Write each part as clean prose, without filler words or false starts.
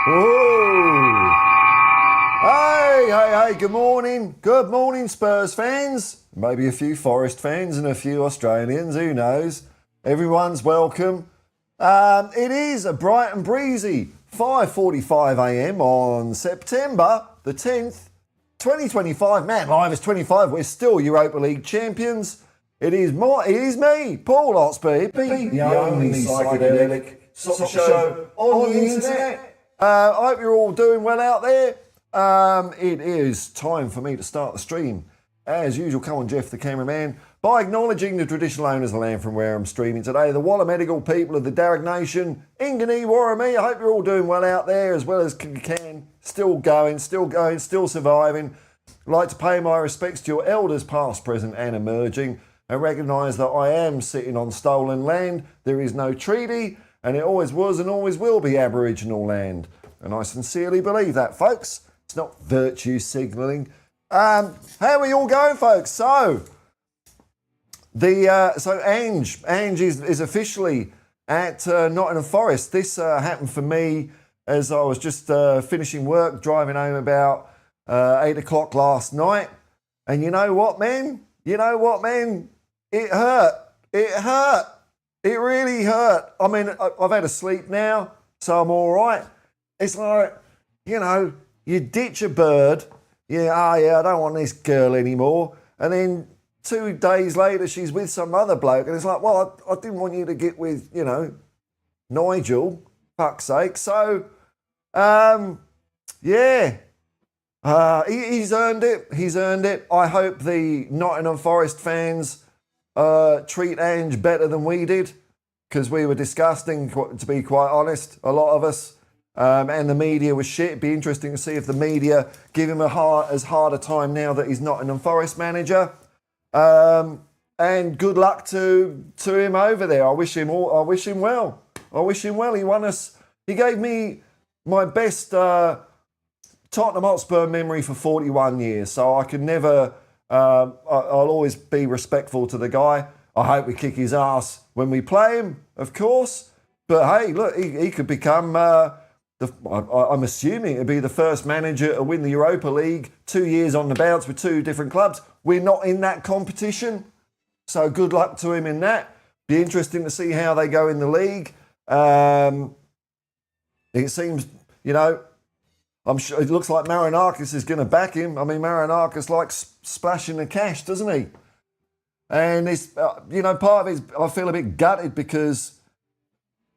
Whoa! Hey, good morning. Good morning, Spurs fans. Maybe a few Forest fans and a few Australians, who knows. Everyone's welcome. It is a bright and breezy 5:45am on September the 10th, 2025. Man, live is 25. We're still Europa League champions. It is me, Paul Hotspur Hippie, the only psychedelic soccer show on the internet. I hope you're all doing well out there. It is time for me to start the stream. As usual, come on, Jeff, the cameraman, by acknowledging the traditional owners of the land from where I'm streaming today, the Wallamedigal people of the Darug Nation, Ingani, Warramee. I hope you're all doing well out there, as well as you can. Still going, still surviving. I'd like to pay my respects to your elders, past, present, and emerging, and recognise that I am sitting on stolen land. There is no treaty, and it always was and always will be Aboriginal land. And I sincerely believe that, folks. It's not virtue signalling. How are we all going, folks? So Ange is officially at Nottingham Forest. This happened for me as I was just finishing work, driving home about 8 o'clock last night. And you know what, man? It hurt. It really hurt. I mean, I've had a sleep now, so I'm all right. It's like, you ditch a bird. I don't want this girl anymore. And then 2 days later, she's with some other bloke. And it's like, well, I didn't want you to get with, Nigel, fuck's sake. So, he's earned it. He's earned it. I hope the Nottingham Forest fans treat Ange better than we did, because we were disgusting, to be quite honest, a lot of us. And the media was shit. It'd be interesting to see if the media give him as hard a time now that he's Nottingham Forest manager. And good luck to him over there. I wish him well. He gave me my best Tottenham Hotspur memory for 41 years. So I can never, I'll always be respectful to the guy. I hope we kick his ass when we play him, of course. But hey, look, he could become, I'm assuming it'd be the first manager to win the Europa League 2 years on the bounce with 2 different clubs. We're not in that competition, so good luck to him in that. Be interesting to see how they go in the league. It seems, I'm sure it looks like Marinakis is going to back him. I mean, Marinakis likes splashing the cash, doesn't he? And it's, part of it, I feel a bit gutted because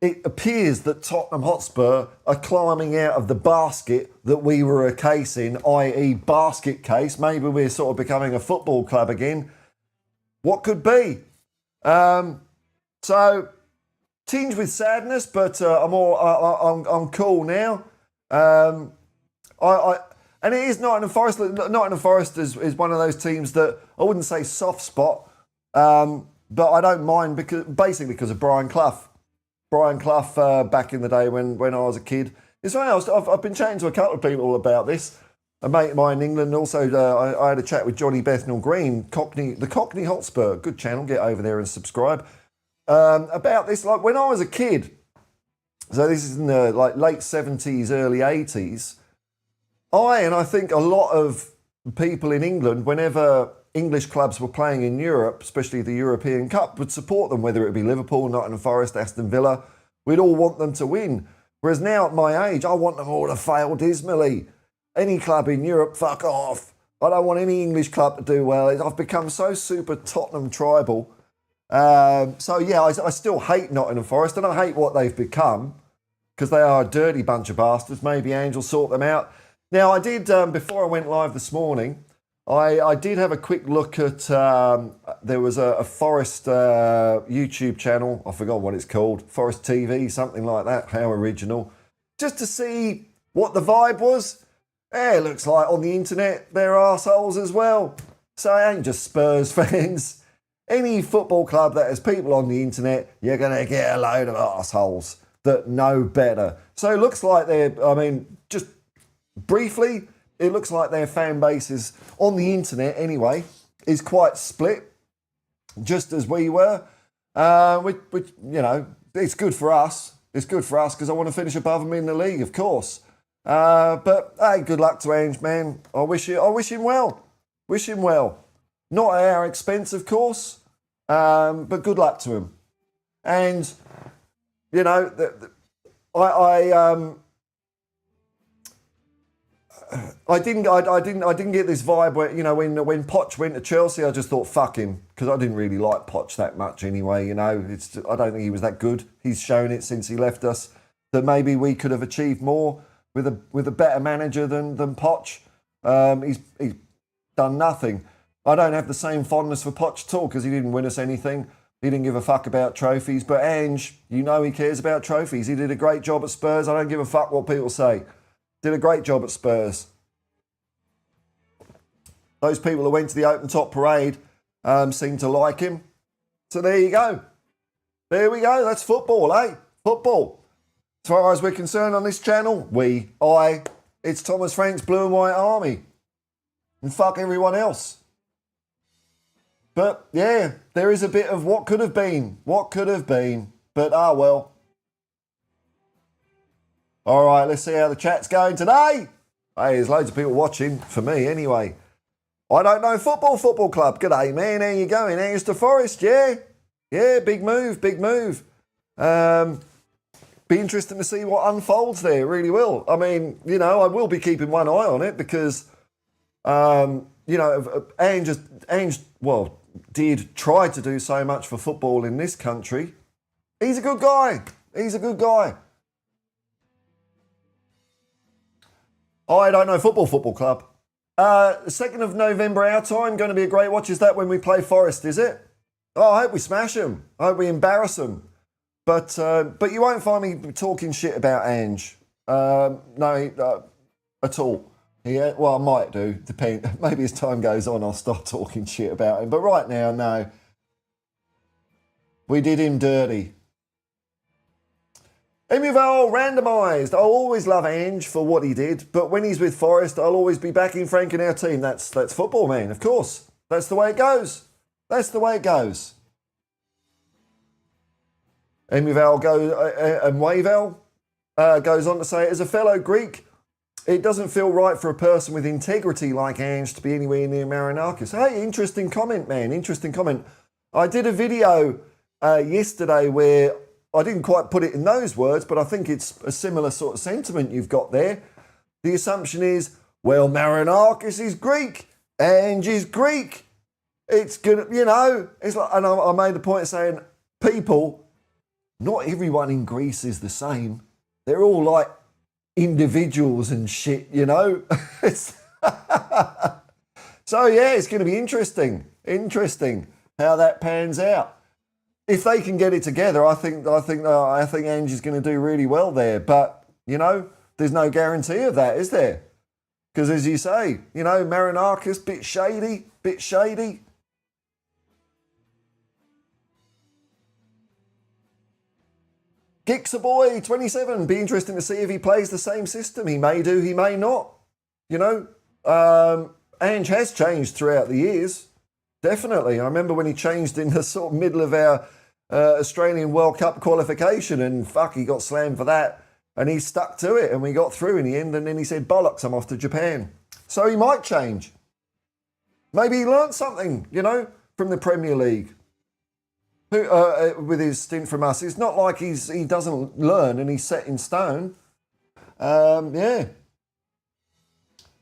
it appears that Tottenham Hotspur are climbing out of the basket that we were a case in, i.e. basket case. Maybe we're sort of becoming a football club again. What could be? So, tinged with sadness, but I'm cool now. And it is Nottingham Forest. Nottingham Forest is one of those teams that I wouldn't say soft spot, but I don't mind because of Brian Clough. Brian Clough back in the day when I was a kid. It's funny, I've been chatting to a couple of people about this. A mate of mine in England, also I had a chat with Johnny Bethnal Green, the Cockney Hotspur, good channel, get over there and subscribe, about this. Like when I was a kid, so this is in the late 70s, early 80s, I think a lot of people in England, whenever English clubs were playing in Europe, especially the European Cup, would support them, whether it be Liverpool, Nottingham Forest, Aston Villa. We'd all want them to win. Whereas now at my age, I want them all to fail dismally. Any club in Europe, fuck off. I don't want any English club to do well. I've become so super Tottenham tribal. I still hate Nottingham Forest, and I hate what they've become, because they are a dirty bunch of bastards. Maybe Ange will sort them out. Now, I did, before I went live this morning, I did have a quick look at, there was a Forest YouTube channel, I forgot what it's called, Forest TV, something like that, how original, just to see what the vibe was. It looks like on the internet they're arseholes as well. So it ain't just Spurs fans. Any football club that has people on the internet, you're going to get a load of arseholes that know better. So it looks like just briefly, it looks like their fan base is, on the internet anyway, is quite split, just as we were. Which, it's good for us. It's good for us because I want to finish above them in the league, of course. But hey, good luck to Ange, man. I wish him well. Wish him well. Not at our expense, of course, but good luck to him. And you know, I didn't get this vibe where, you know, when Poch went to Chelsea, I just thought fuck him, because I didn't really like Poch that much anyway. You know, I don't think he was that good. He's shown it since he left us that maybe we could have achieved more with a better manager than Poch. He's done nothing. I don't have the same fondness for Poch at all, because he didn't win us anything. He didn't give a fuck about trophies. But Ange, you know, he cares about trophies. He did a great job at Spurs. I don't give a fuck what people say. Did a great job at Spurs. Those people who went to the open top parade seem to like him. So there you go. There we go. That's football, eh? Football. As far as we're concerned on this channel, it's Thomas Frank's Blue and White Army. And fuck everyone else. But yeah, there is a bit of what could have been. What could have been. But well. All right, let's see how the chat's going today. Hey, there's loads of people watching, for me anyway. I don't know football club. G'day, man. How you going? How's the Forest? Yeah? Yeah, big move. Be interesting to see what unfolds there. Really will. I mean, you know, I will be keeping one eye on it because, you know, Ange, did try to do so much for football in this country. He's a good guy. I don't know football club. 2nd of November our time, going to be a great watch. Is that when we play Forest, is it? Oh, I hope we smash them. I hope we embarrass them. But you won't find me talking shit about Ange. No, at all. Yeah, well, I might do. Depend. Maybe as time goes on, I'll start talking shit about him. But right now, no. We did him dirty. Emuval randomised. I'll always love Ange for what he did, but when he's with Forest, I'll always be backing Frank in our team. That's football, man, of course. That's the way it goes. Emuval and Wavel goes on to say, as a fellow Greek, it doesn't feel right for a person with integrity like Ange to be anywhere near Marinakis. Hey, interesting comment, man. Interesting comment. I did a video yesterday where I didn't quite put it in those words, but I think it's a similar sort of sentiment you've got there. The assumption is, well, Marinakis is Greek. Ange is Greek. It's gonna, you know, it's like, and I made the point of saying, people, not everyone in Greece is the same. They're all like individuals and shit, you know. So yeah, it's going to be interesting how that pans out. If they can get it together, I think Ange is going to do really well there. But you know, there's no guarantee of that, is there? Because as you say, you know, Marinakis, bit shady. Gixaboy 27. Be interesting to see if he plays the same system. He may do, he may not. You know, Ange has changed throughout the years. Definitely. I remember when he changed in the sort of middle of our Australian World Cup qualification, and fuck, he got slammed for that. And he stuck to it, and we got through in the end. And then he said, bollocks, I'm off to Japan. So he might change. Maybe he learned something, you know, from the Premier League. With his stint from us. It's not like he doesn't learn and he's set in stone. Yeah.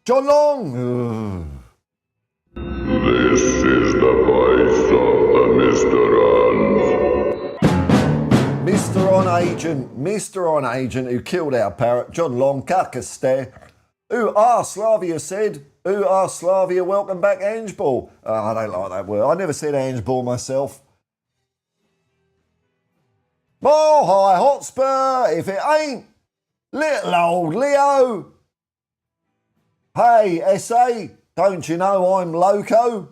John Long. This is the voice of the Mr. On Agent who killed our parrot, John Long, Kakasteh. Slavia said, Slavia, welcome back, Ange Ball. Oh, I don't like that word. I never said Ange Ball myself. Oh, hi, Hotspur, if it ain't little old Leo. Hey, SA, don't you know I'm loco?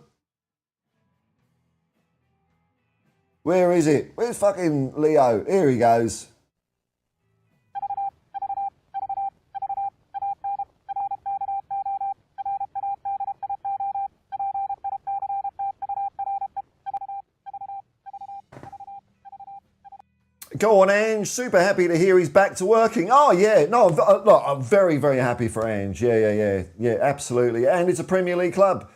Where is it? Where's fucking Leo? Here he goes. Go on, Ange. Super happy to hear he's back to working. Oh, yeah. No, look, I'm very, very happy for Ange. Yeah, absolutely. And it's a Premier League club.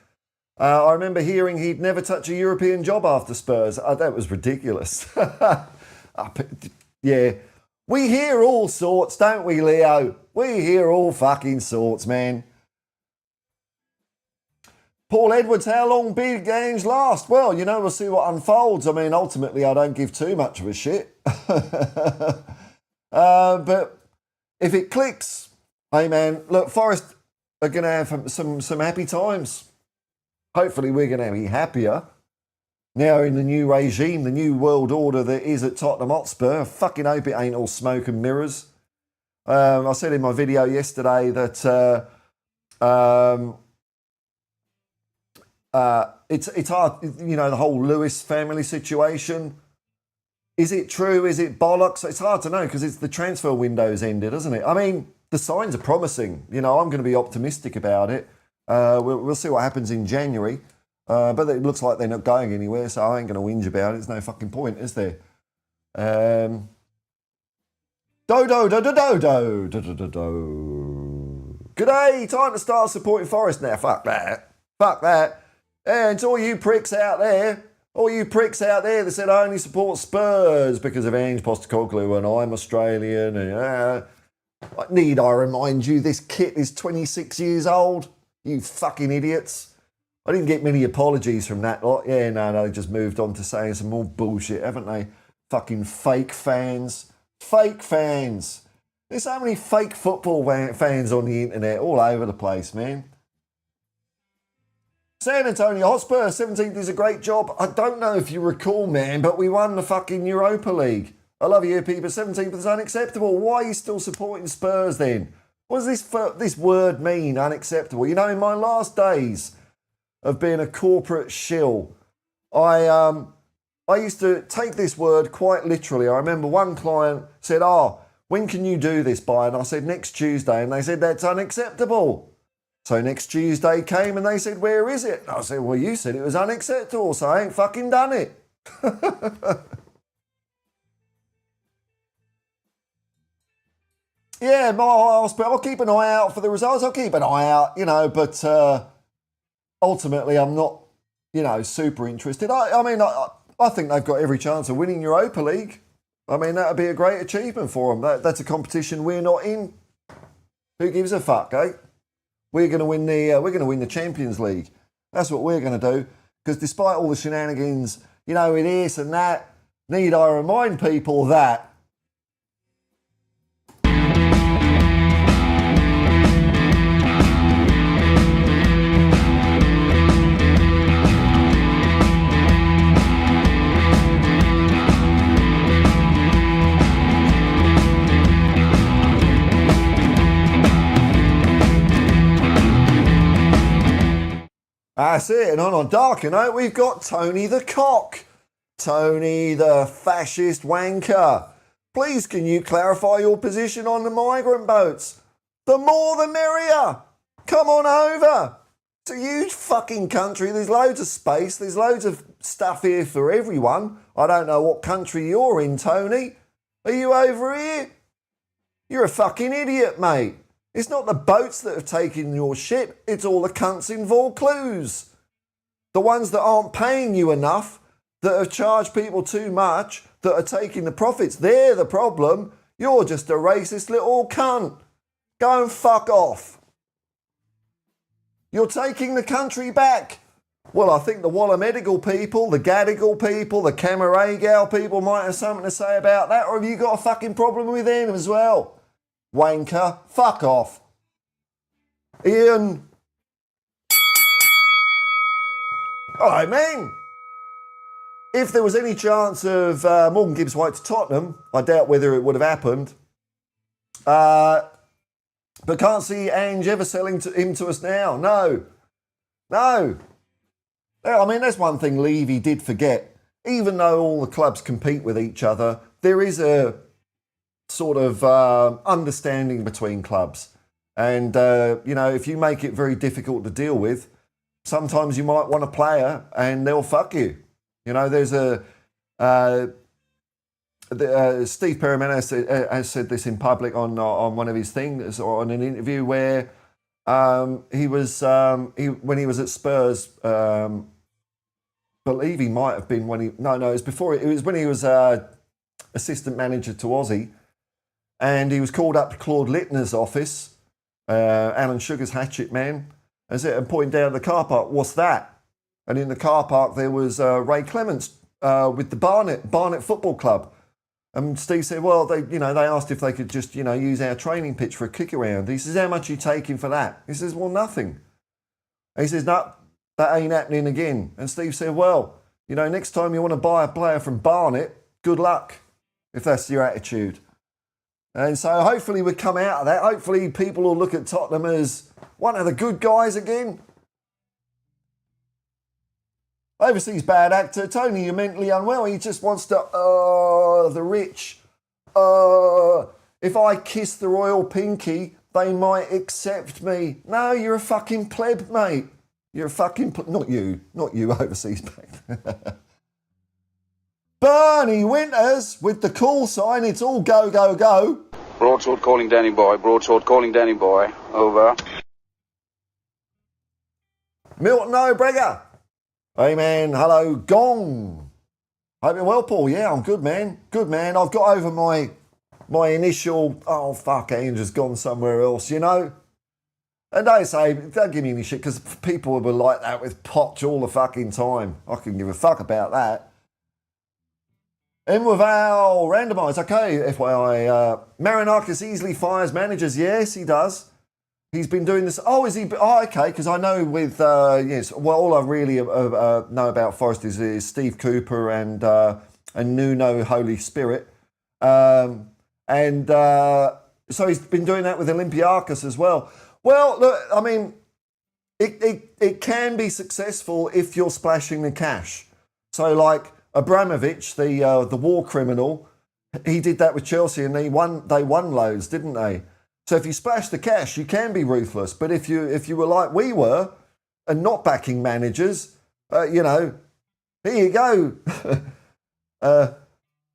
I remember hearing he'd never touch a European job after Spurs. That was ridiculous. Yeah. We hear all sorts, don't we, Leo? We hear all fucking sorts, man. Paul Edwards, how long big games last? Well, we'll see what unfolds. I mean, ultimately, I don't give too much of a shit. But if it clicks, hey, man, look, Forest are going to have some happy times. Hopefully, we're going to be happier now in the new regime, the new world order that is at Tottenham Hotspur. I fucking hope it ain't all smoke and mirrors. I said in my video yesterday that it's hard, the whole Lewis family situation. Is it true? Is it bollocks? It's hard to know because it's the transfer window's ended, isn't it? I mean, the signs are promising. I'm going to be optimistic about it. We'll see what happens in January. But it looks like they're not going anywhere, so I ain't going to whinge about it. There's no fucking point, is there? G'day, time to start supporting Forest now. Fuck that. And to all you pricks out there that said I only support Spurs because of Ange Postecoglou and I'm Australian. And, need I remind you, this kit is 26 years old? You fucking idiots. I didn't get many apologies from that lot. Yeah, no, they just moved on to saying some more bullshit, haven't they? Fucking fake fans. Fake fans. There's so many fake football fans on the internet all over the place, man. San Antonio Hotspur, 17th is a great job. I don't know if you recall, man, but we won the fucking Europa League. I love you, people. 17th is unacceptable. Why are you still supporting Spurs then? What does this word mean, unacceptable? In my last days of being a corporate shill, I used to take this word quite literally. I remember one client said, when can you do this by? And I said, next Tuesday. And they said, that's unacceptable. So next Tuesday came and they said, where is it? And I said, well, you said it was unacceptable, so I ain't fucking done it. Yeah, I'll keep an eye out for the results. I'll keep an eye out, but ultimately I'm not, super interested. I think they've got every chance of winning Europa League. I mean, that would be a great achievement for them. That's a competition we're not in. Who gives a fuck, eh? We're going to win the Champions League. That's what we're going to do. Because despite all the shenanigans, with this and that, need I remind people that that's it. And on darker note, we've got Tony the Cock. Tony the fascist wanker. Please, can you clarify your position on the migrant boats? The more the merrier. Come on over. It's a huge fucking country. There's loads of space. There's loads of stuff here for everyone. I don't know what country you're in, Tony. Are you over here? You're a fucking idiot, mate. It's not the boats that have taken your shit, it's all the cunts in Vaucluse. The ones that aren't paying you enough, that have charged people too much, that are taking the profits, they're the problem. You're just a racist little cunt. Go and fuck off. You're taking the country back. Well, I think the Wallamedigal people, the Gadigal people, the Camaragal people might have something to say about that, or have you got a fucking problem with them as well? Wanker, fuck off. Ian. Alright, man. If there was any chance of Morgan Gibbs-White to Tottenham, I doubt whether it would have happened. But can't see Ange ever selling him to us now. No. I mean, that's one thing Levy did forget. Even though all the clubs compete with each other, there is a sort of understanding between clubs. And, if you make it very difficult to deal with, sometimes you might want a player and they'll fuck you. There's a Steve Perriman has said this in public on one of his things or on an interview where he was when he was at Spurs. Believe he might have been when he it was before it was when he was assistant manager to Aussie, and he was called up to Claude Littner's office, Alan Sugar's hatchet man, and pointing down the car park, what's that? And in the car park there was Ray Clements with the Barnet Football Club. And Steve said, well, they asked if they could just, use our training pitch for a kick around. He says, how much are you taking for that? He says, well, nothing. And he says, no, that ain't happening again. And Steve said, well, next time you want to buy a player from Barnet, good luck, if that's your attitude. And so hopefully we'll come out of that. Hopefully people will look at Tottenham as one of the good guys again. Overseas bad actor, Tony, you're mentally unwell. He just wants to, the rich. If I kiss the royal pinky, they might accept me. No, you're a fucking pleb, mate. You're a fucking not you, overseas bad. Bernie Winters with the call sign. It's all go, go, go. Broadsword calling Danny Boy. Broadsword calling Danny Boy. Over. Milton O'Bregger. Hey man, hello, Gong. Hope you're well, Paul. Yeah, I'm good, man. Good, man. I've got over my initial, oh, fuck, Ange has gone somewhere else, And don't give me any shit, because people will be like that with Potch all the fucking time. I couldn't give a fuck about that. Mwaval randomised. Okay, FYI. Marinakis easily fires managers. Yes, he does. He's been doing this. Oh, is he? Oh, okay. Because I know with yes. Well, all I really know about Forest is Steve Cooper and Nuno Holy Spirit, so he's been doing that with Olympiacos as well. Well, look, I mean, it can be successful if you're splashing the cash. So, like Abramovich, the war criminal, he did that with Chelsea, and they won loads, didn't they? So if you splash the cash, you can be ruthless. But if you were like we were, and not backing managers, here you go,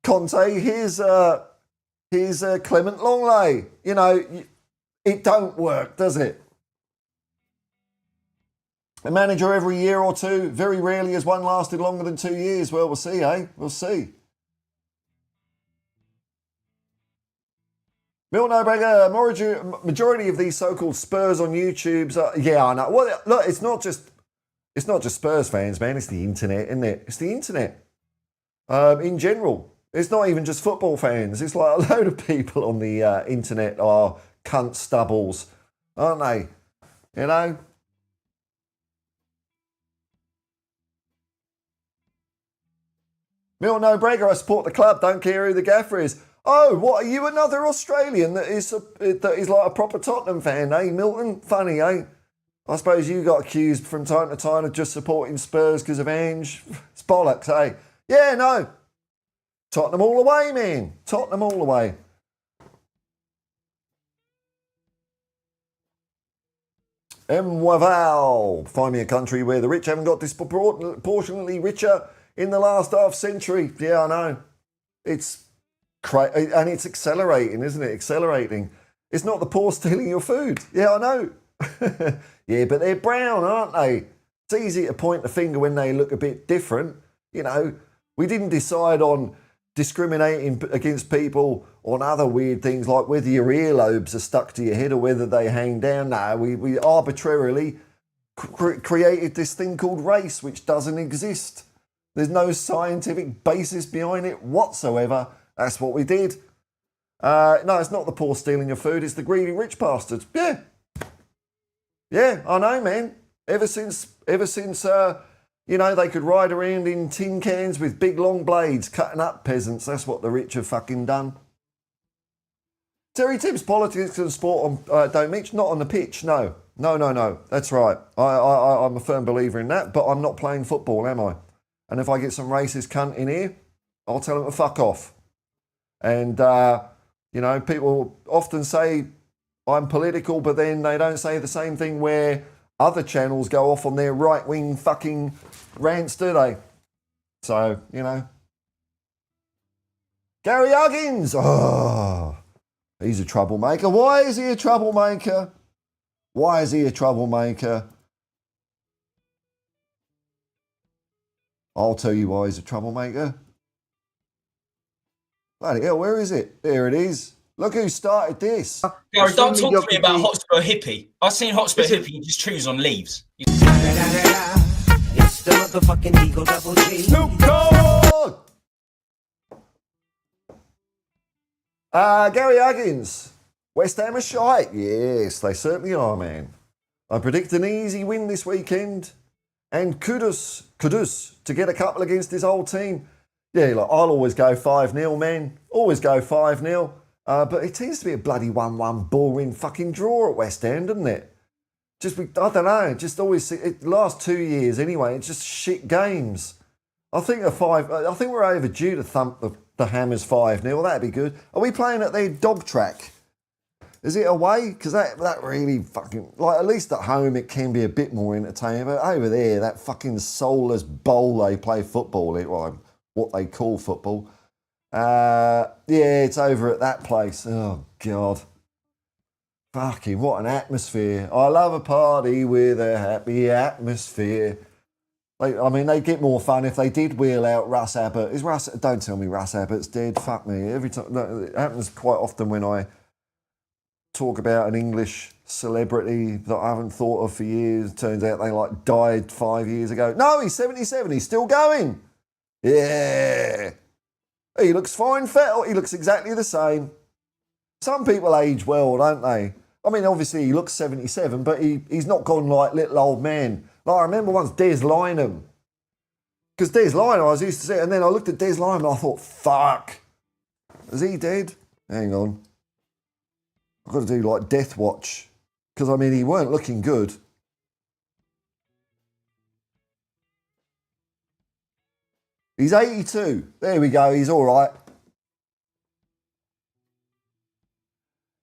Conte. Here's Clement Longley. It don't work, does it? A manager every year or two. Very rarely has one lasted longer than 2 years. Well, we'll see, eh? We'll see. Milton O'Brien, majority of these so-called Spurs on YouTubes are, yeah, I know. Well, look, it's not just Spurs fans, man. It's the internet, isn't it? It's the internet. In general. It's not even just football fans. It's like a load of people on the internet are cunt stubbles, aren't they? Milton O'Brien, I support the club. Don't care who the gaffer is. Oh, what, are you another Australian that is like a proper Tottenham fan, eh, Milton? Funny, eh? I suppose you got accused from time to time of just supporting Spurs because of Ange. It's bollocks, eh? Yeah, no. Tottenham all the way, man. Tottenham all the way. Mwaval, find me a country where the rich haven't got disproportionately richer in the last half century. Yeah, I know. It's and it's accelerating, isn't it? Accelerating. It's not the poor stealing your food. Yeah, I know. Yeah, but they're brown, aren't they? It's easy to point the finger when they look a bit different. We didn't decide on discriminating against people on other weird things like whether your earlobes are stuck to your head or whether they hang down. No, we arbitrarily created this thing called race, which doesn't exist. There's no scientific basis behind it whatsoever. That's what we did. No, it's not the poor stealing your food. It's the greedy rich bastards. Yeah. Yeah, I know, man. Ever since they could ride around in tin cans with big long blades cutting up peasants. That's what the rich have fucking done. Terry Tibbs, politics and sport don't mix. Not on the pitch, no. No. That's right. I'm a firm believer in that, but I'm not playing football, am I? And if I get some racist cunt in here, I'll tell him to fuck off. And, people often say I'm political, but then they don't say the same thing where other channels go off on their right-wing fucking rants, do they? So, Gary Huggins. Oh, he's a troublemaker. Why is he a troublemaker? Why is he a troublemaker? I'll tell you why he's a troublemaker. Bloody hell, where is it? There it is. Look who started this. Gary, don't talk to me about Hotspur Hippie. I've seen Hotspur Hippie, you just choose on leaves. It's the motherfucking Eagle Double G. Snoop Dogg! Gary Huggins. West Ham are shite. Yes, they certainly are, man. I predict an easy win this weekend. And kudos to get a couple against this old team. Yeah, like, I'll always go 5-0, man. Always go 5-0. But it tends to be a bloody 1-1 boring fucking draw at West Ham, doesn't it? I don't know, just always, last 2 years anyway, it's just shit games. I think we're overdue to thump the Hammers 5-0. That'd be good. Are we playing at their dog track? Is it away? Because that really fucking, like, at least at home it can be a bit more entertaining. But over there, that fucking soulless bowl they play football in, well, what they call football. Yeah, it's over at that place. Oh, God. Fucking, what an atmosphere. I love a party with a happy atmosphere. They get more fun if they did wheel out Russ Abbott. Don't tell me Russ Abbott's dead. Fuck me. Every time, no, it happens quite often when I talk about an English celebrity that I haven't thought of for years. Turns out they died 5 years ago. No, he's 77. He's still going. Yeah. He looks fine, Fettel. He looks exactly the same. Some people age well, don't they? I mean, obviously he looks 77, but he's not gone like little old man. Like, I remember once Des Lynam. Because Des Lynam, I was used to say, and then I looked at Des Lynam and I thought, fuck. Is he dead? Hang on. I've got to do Death Watch. Because, I mean, he weren't looking good. He's 82. There we go. He's all right.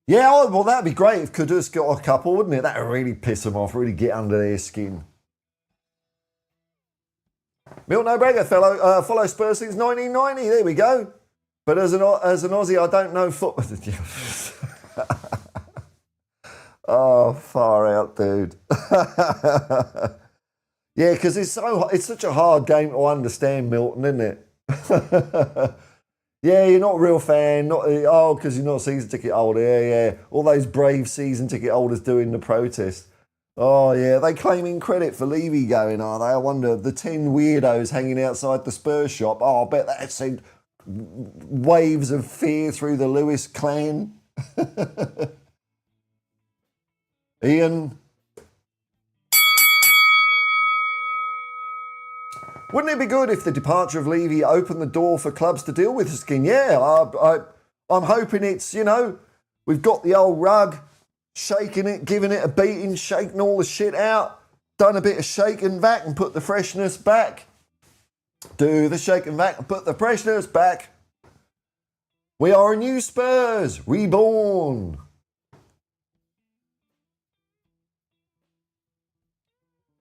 Yeah, well, that'd be great if Kudus got a couple, wouldn't it? That would really piss them off, really get under their skin. Milton O'Brega, follow Spurs since 1990. There we go. But as an Aussie, I don't know football. Oh, far out, dude. Yeah, because it's such a hard game to understand, Milton, isn't it? Yeah, you're not a real fan. Because you're not a season ticket holder. Yeah. All those brave season ticket holders doing the protest. Oh, yeah. They claiming credit for Levy going, are they? I wonder, the 10 weirdos hanging outside the Spurs shop. Oh, I bet that sent waves of fear through the Lewis clan. Ian. Wouldn't it be good if the departure of Levy opened the door for clubs to deal with Skin? Yeah, I'm hoping it's, we've got the old rug, shaking it, giving it a beating, shaking all the shit out, done a bit of shake and vac and put the freshness back. Do the shake and vac and put the freshness back. We are a new Spurs, reborn.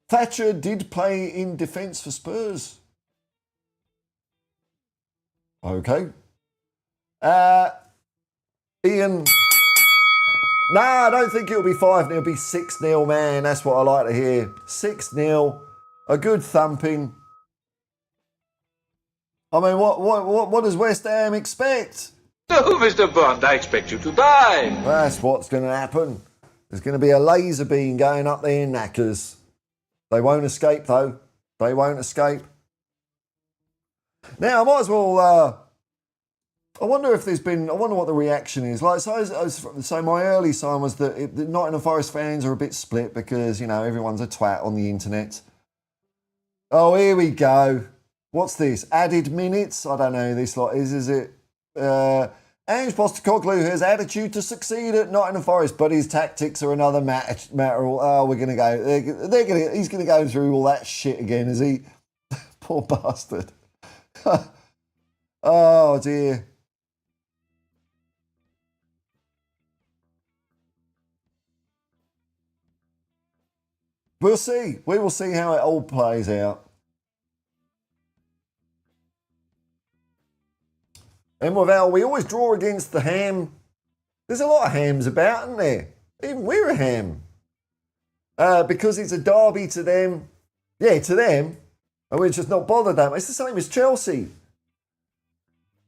Thatcher did play in defence for Spurs. Okay. Ian. No, I don't think it'll be 5-0. It'll be 6-0, man. That's what I like to hear. 6-0. A good thumping. I mean, what does West Ham expect? No, Mr. Bond, I expect you to die. That's what's going to happen. There's going to be a laser beam going up there in knackers. They won't escape, though. They won't escape. Now, I might as well... I wonder what the reaction is. So my early sign was that the Nottingham Forest fans are a bit split because, everyone's a twat on the internet. Oh, here we go. What's this? Added minutes? I don't know who this lot is it? Ange Postecoglou has attitude to succeed at Nottingham Forest, but his tactics are another matter. Oh, we're going to go. He's going to go through all that shit again, is he? Poor bastard. Oh, dear. We'll see. We will see how it all plays out. And with how we always draw against the ham. There's a lot of hams about, isn't there? Even we're a ham. Because it's a derby to them. Yeah, to them. And we're just not bothered that much. It's the same as Chelsea.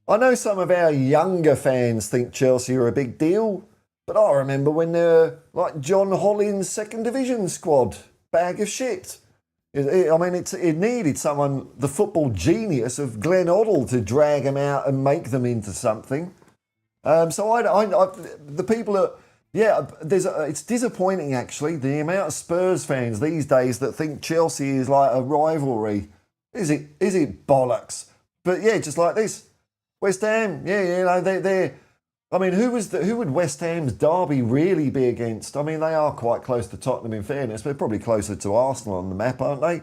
I know some of our younger fans think Chelsea are a big deal. But I remember when they were like John Holland's second division squad. Bag of shit. It needed someone, the football genius of Glenn Hoddle, to drag them out and make them into something. The people that, it's disappointing actually, the amount of Spurs fans these days that think Chelsea is like a rivalry. Is it bollocks? But yeah, just like this, West Ham, they're. I mean, who would West Ham's derby really be against? I mean, they are quite close to Tottenham in fairness. They're probably closer to Arsenal on the map, aren't they?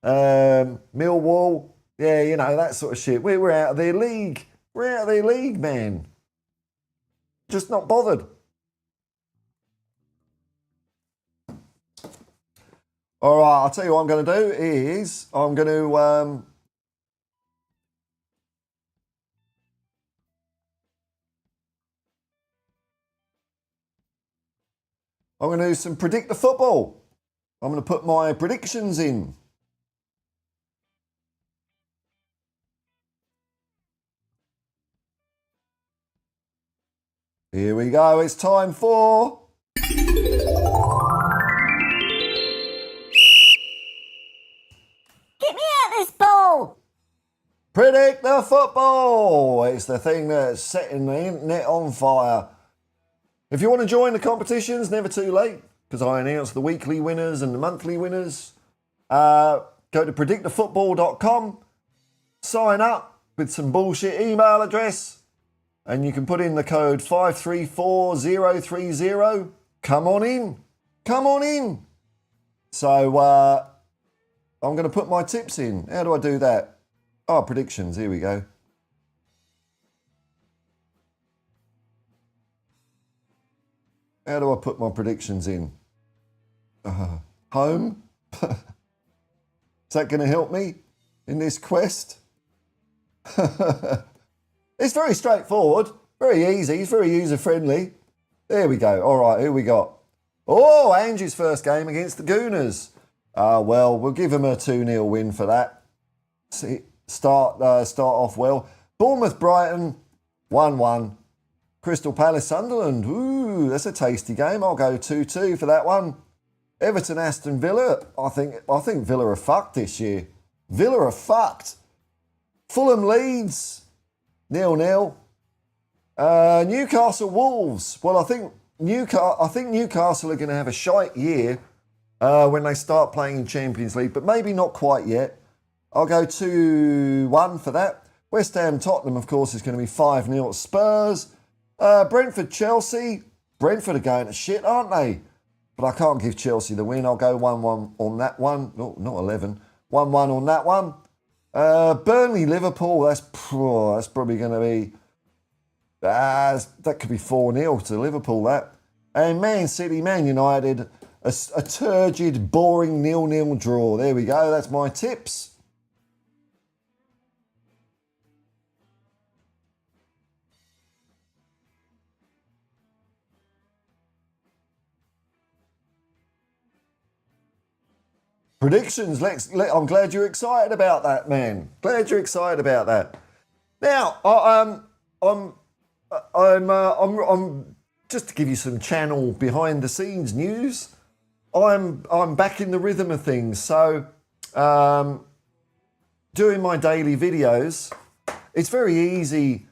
Millwall, that sort of shit. We're out of their league. We're out of their league, man. Just not bothered. All right, I'll tell you what I'm going to do is I'm going to... I'm going to do some Predict the Football. I'm going to put my predictions in. Here we go. It's time for... Get me out this ball! Predict the Football. It's the thing that's setting the internet on fire. If you want to join the competitions, never too late, because I announce the weekly winners and the monthly winners. Go to predictthefootball.com, sign up with some bullshit email address, and you can put in the code 534030. Come on in. Come on in. So I'm going to put my tips in. How do I do that? Oh, predictions. Here we go. How do I put my predictions in? Home? Is that going to help me in this quest? It's very straightforward, very easy, it's very user-friendly. There we go. All right, who we got? Oh, Ange's first game against the Gooners. Well, we'll give him a 2-0 win for that. Start off well. Bournemouth, Brighton, 1-1. Crystal Palace, Sunderland. Ooh, that's a tasty game. I'll go 2-2 for that one. Everton, Aston Villa. I think Villa are fucked this year. Villa are fucked. Fulham, Leeds, 0-0. Newcastle, Wolves. Well, I think Newcastle are going to have a shite year when they start playing in Champions League, but maybe not quite yet. I'll go 2-1 for that. West Ham, Tottenham, of course, is going to be 5-0 at Spurs. Brentford, Chelsea. Brentford are going to shit, aren't they? But I can't give Chelsea the win. I'll go 1-1 on that one. No, not 11. 1-1 on that one. Burnley, Liverpool. That's probably going to be... that could be 4-0 to Liverpool, that. And Man City, Man United. A turgid, boring 0-0 draw. There we go. That's my tips. Predictions. I'm glad you're excited about that, man. Glad you're excited about that. Now, I'm just to give you some channel behind the scenes news. I'm back in the rhythm of things. So, doing my daily videos, it's very easy,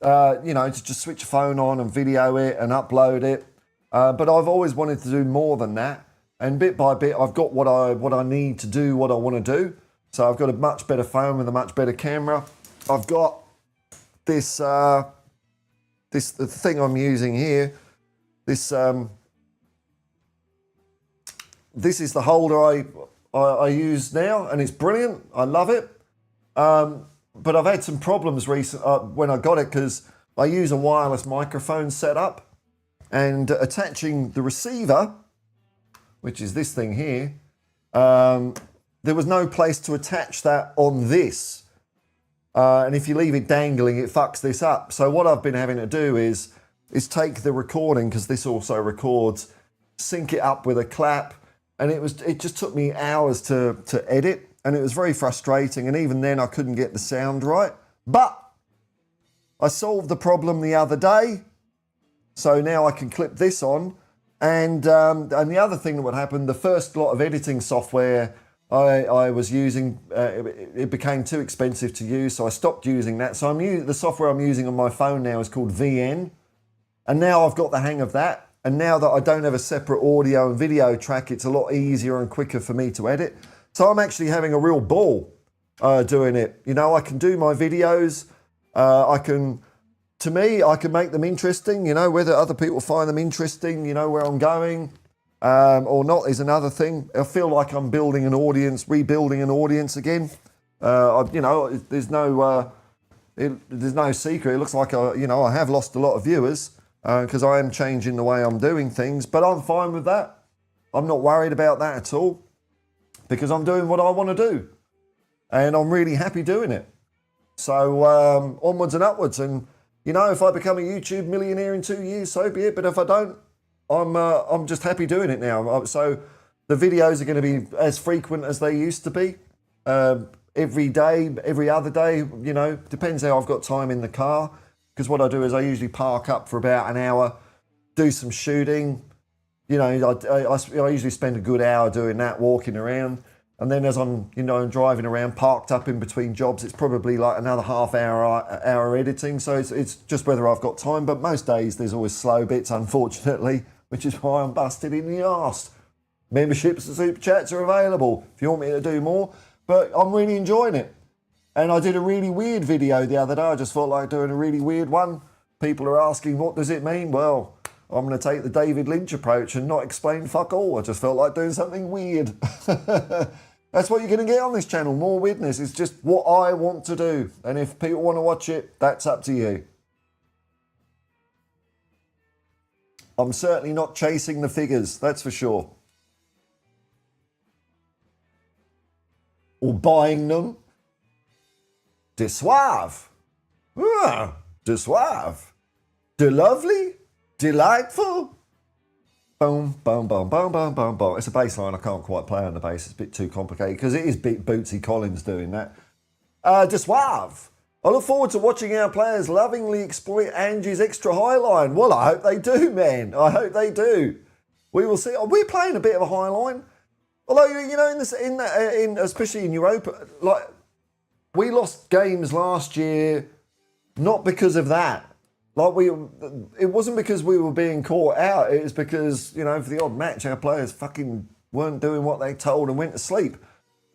to just switch your phone on and video it and upload it. But I've always wanted to do more than that. And bit by bit, I've got what I need to do, what I want to do. So I've got a much better phone with a much better camera. I've got this the thing I'm using here. This is the holder I use now, and it's brilliant. I love it. But I've had some problems when I got it because I use a wireless microphone setup, and attaching the receiver, which is this thing here, there was no place to attach that on this. And if you leave it dangling, it fucks this up. So what I've been having to do is take the recording, because this also records, sync it up with a clap, and it just took me hours to edit, and it was very frustrating, and even then I couldn't get the sound right. But I solved the problem the other day, so now I can clip this on. And the other thing that would happen, the first lot of editing software I was using, it became too expensive to use, so I stopped using that. So the software I'm using on my phone now is called VN, and now I've got the hang of that. And now that I don't have a separate audio and video track, it's a lot easier and quicker for me to edit. So I'm actually having a real ball doing it. You know, I can do my videos. I can make them interesting. You know, whether other people find them interesting, you know, where I'm going or not is another thing. I feel like I'm building an audience, rebuilding an audience again. You know, there's no secret. It looks like I have lost a lot of viewers because I am changing the way I'm doing things, but I'm fine with that. I'm not worried about that at all because I'm doing what I want to do, and I'm really happy doing it. So onwards and upwards, and you know, if I become a YouTube millionaire in 2 years, so be it. But if I don't, I'm just happy doing it now. So the videos are going to be as frequent as they used to be. Every day, every other day, you know, depends how I've got time in the car. Because what I do is I usually park up for about an hour, do some shooting. You know, I usually spend a good hour doing that, walking around. And then as I'm, you know, driving around, parked up in between jobs, it's probably like another half hour editing. So it's just whether I've got time. But most days there's always slow bits, unfortunately, which is why I'm busted in the arse. Memberships and super chats are available if you want me to do more. But I'm really enjoying it. And I did a really weird video the other day. I just felt like doing a really weird one. People are asking, what does it mean? Well, I'm going to take the David Lynch approach and not explain fuck all. I just felt like doing something weird. That's what you're going to get on this channel, more weirdness. It's just what I want to do. And if people want to watch it, that's up to you. I'm certainly not chasing the figures, that's for sure. Or buying them. De suave. De suave. De lovely. Delightful. Boom, boom, boom, boom, boom, boom, boom. It's a bass line I can't quite play on the bass. It's a bit too complicated because it is Bootsy Collins doing that. De suave. I look forward to watching our players lovingly exploit Ange's extra high line. Well, I hope they do, man. I hope they do. We will see. We're playing a bit of a high line. Although, you know, especially in Europa, like, we lost games last year not because of that. Like, it wasn't because we were being caught out. It was because, you know, for the odd match, our players fucking weren't doing what they told and went to sleep.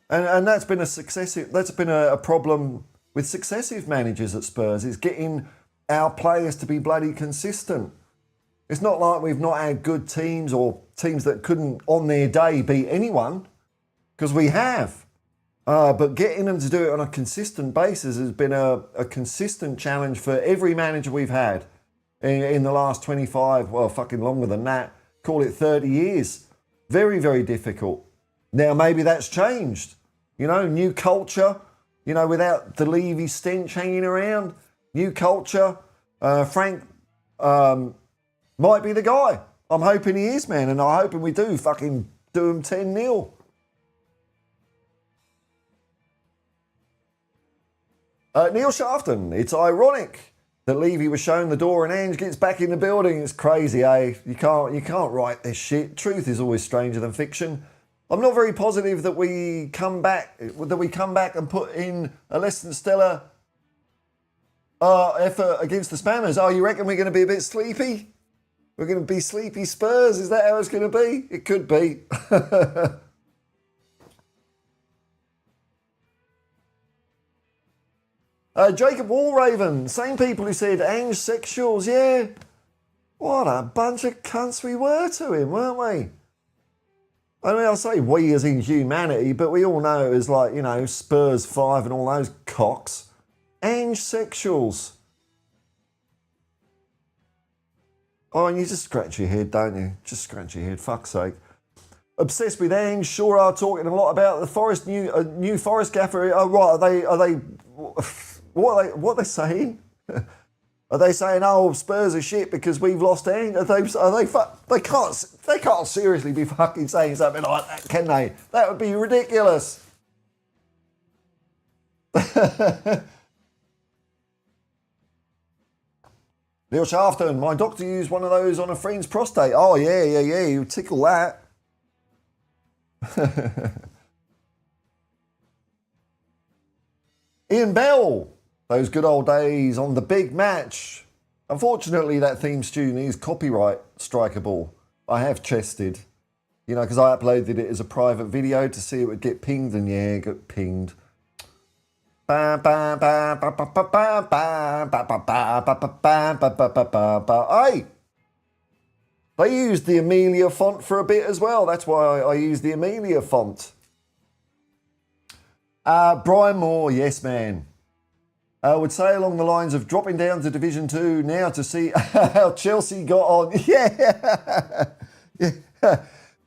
And that's been a problem with successive managers at Spurs, is getting our players to be bloody consistent. It's not like we've not had good teams or teams that couldn't, on their day, beat anyone, because we have. But getting them to do it on a consistent basis has been a consistent challenge for every manager we've had in the last 25, well, fucking longer than that, call it 30 years. Very, very difficult. Now, maybe that's changed. You know, new culture, you know, without the Levy stench hanging around. New culture. Frank might be the guy. I'm hoping he is, man, and I'm hoping we do fucking do him 10-0. Neil Shafton, it's ironic that Levy was shown the door and Ange gets back in the building. It's crazy, eh? You can't write this shit. Truth is always stranger than fiction. I'm not very positive that we come back and put in a less than stellar effort against the Spammers. Oh, you reckon we're going to be a bit sleepy? We're going to be sleepy Spurs? Is that how it's going to be? It could be. Jacob Walraven, same people who said Ange sexuals, yeah. What a bunch of cunts we were to him, weren't we? I mean, I'll say we as in humanity, but we all know it was like, you know, Spurs 5 and all those cocks. Ange sexuals. Oh, and you just scratch your head, don't you? Just scratch your head, fuck's sake. Obsessed with Ange, sure are talking a lot about the Forest new Forest gaffer. Oh, right, are they What are they saying? Are they saying, "Oh, Spurs are shit because we've lost Ange"? They can't seriously be fucking saying something like that, can they? That would be ridiculous. Neil Shafton, my doctor used one of those on a friend's prostate. Oh yeah, you tickle that. Ian Bell, those good old days on the big match. Unfortunately, that theme tune is copyright strikeable. I have chested, because I uploaded it as a private video to see it would get pinged, and yeah, it got pinged. Hey, they used the Amelia font for a bit as well. That's why I used the Amelia font. Brian Moore, yes, man. Would say along the lines of dropping down to Division 2 now to see how Chelsea got on. Yeah.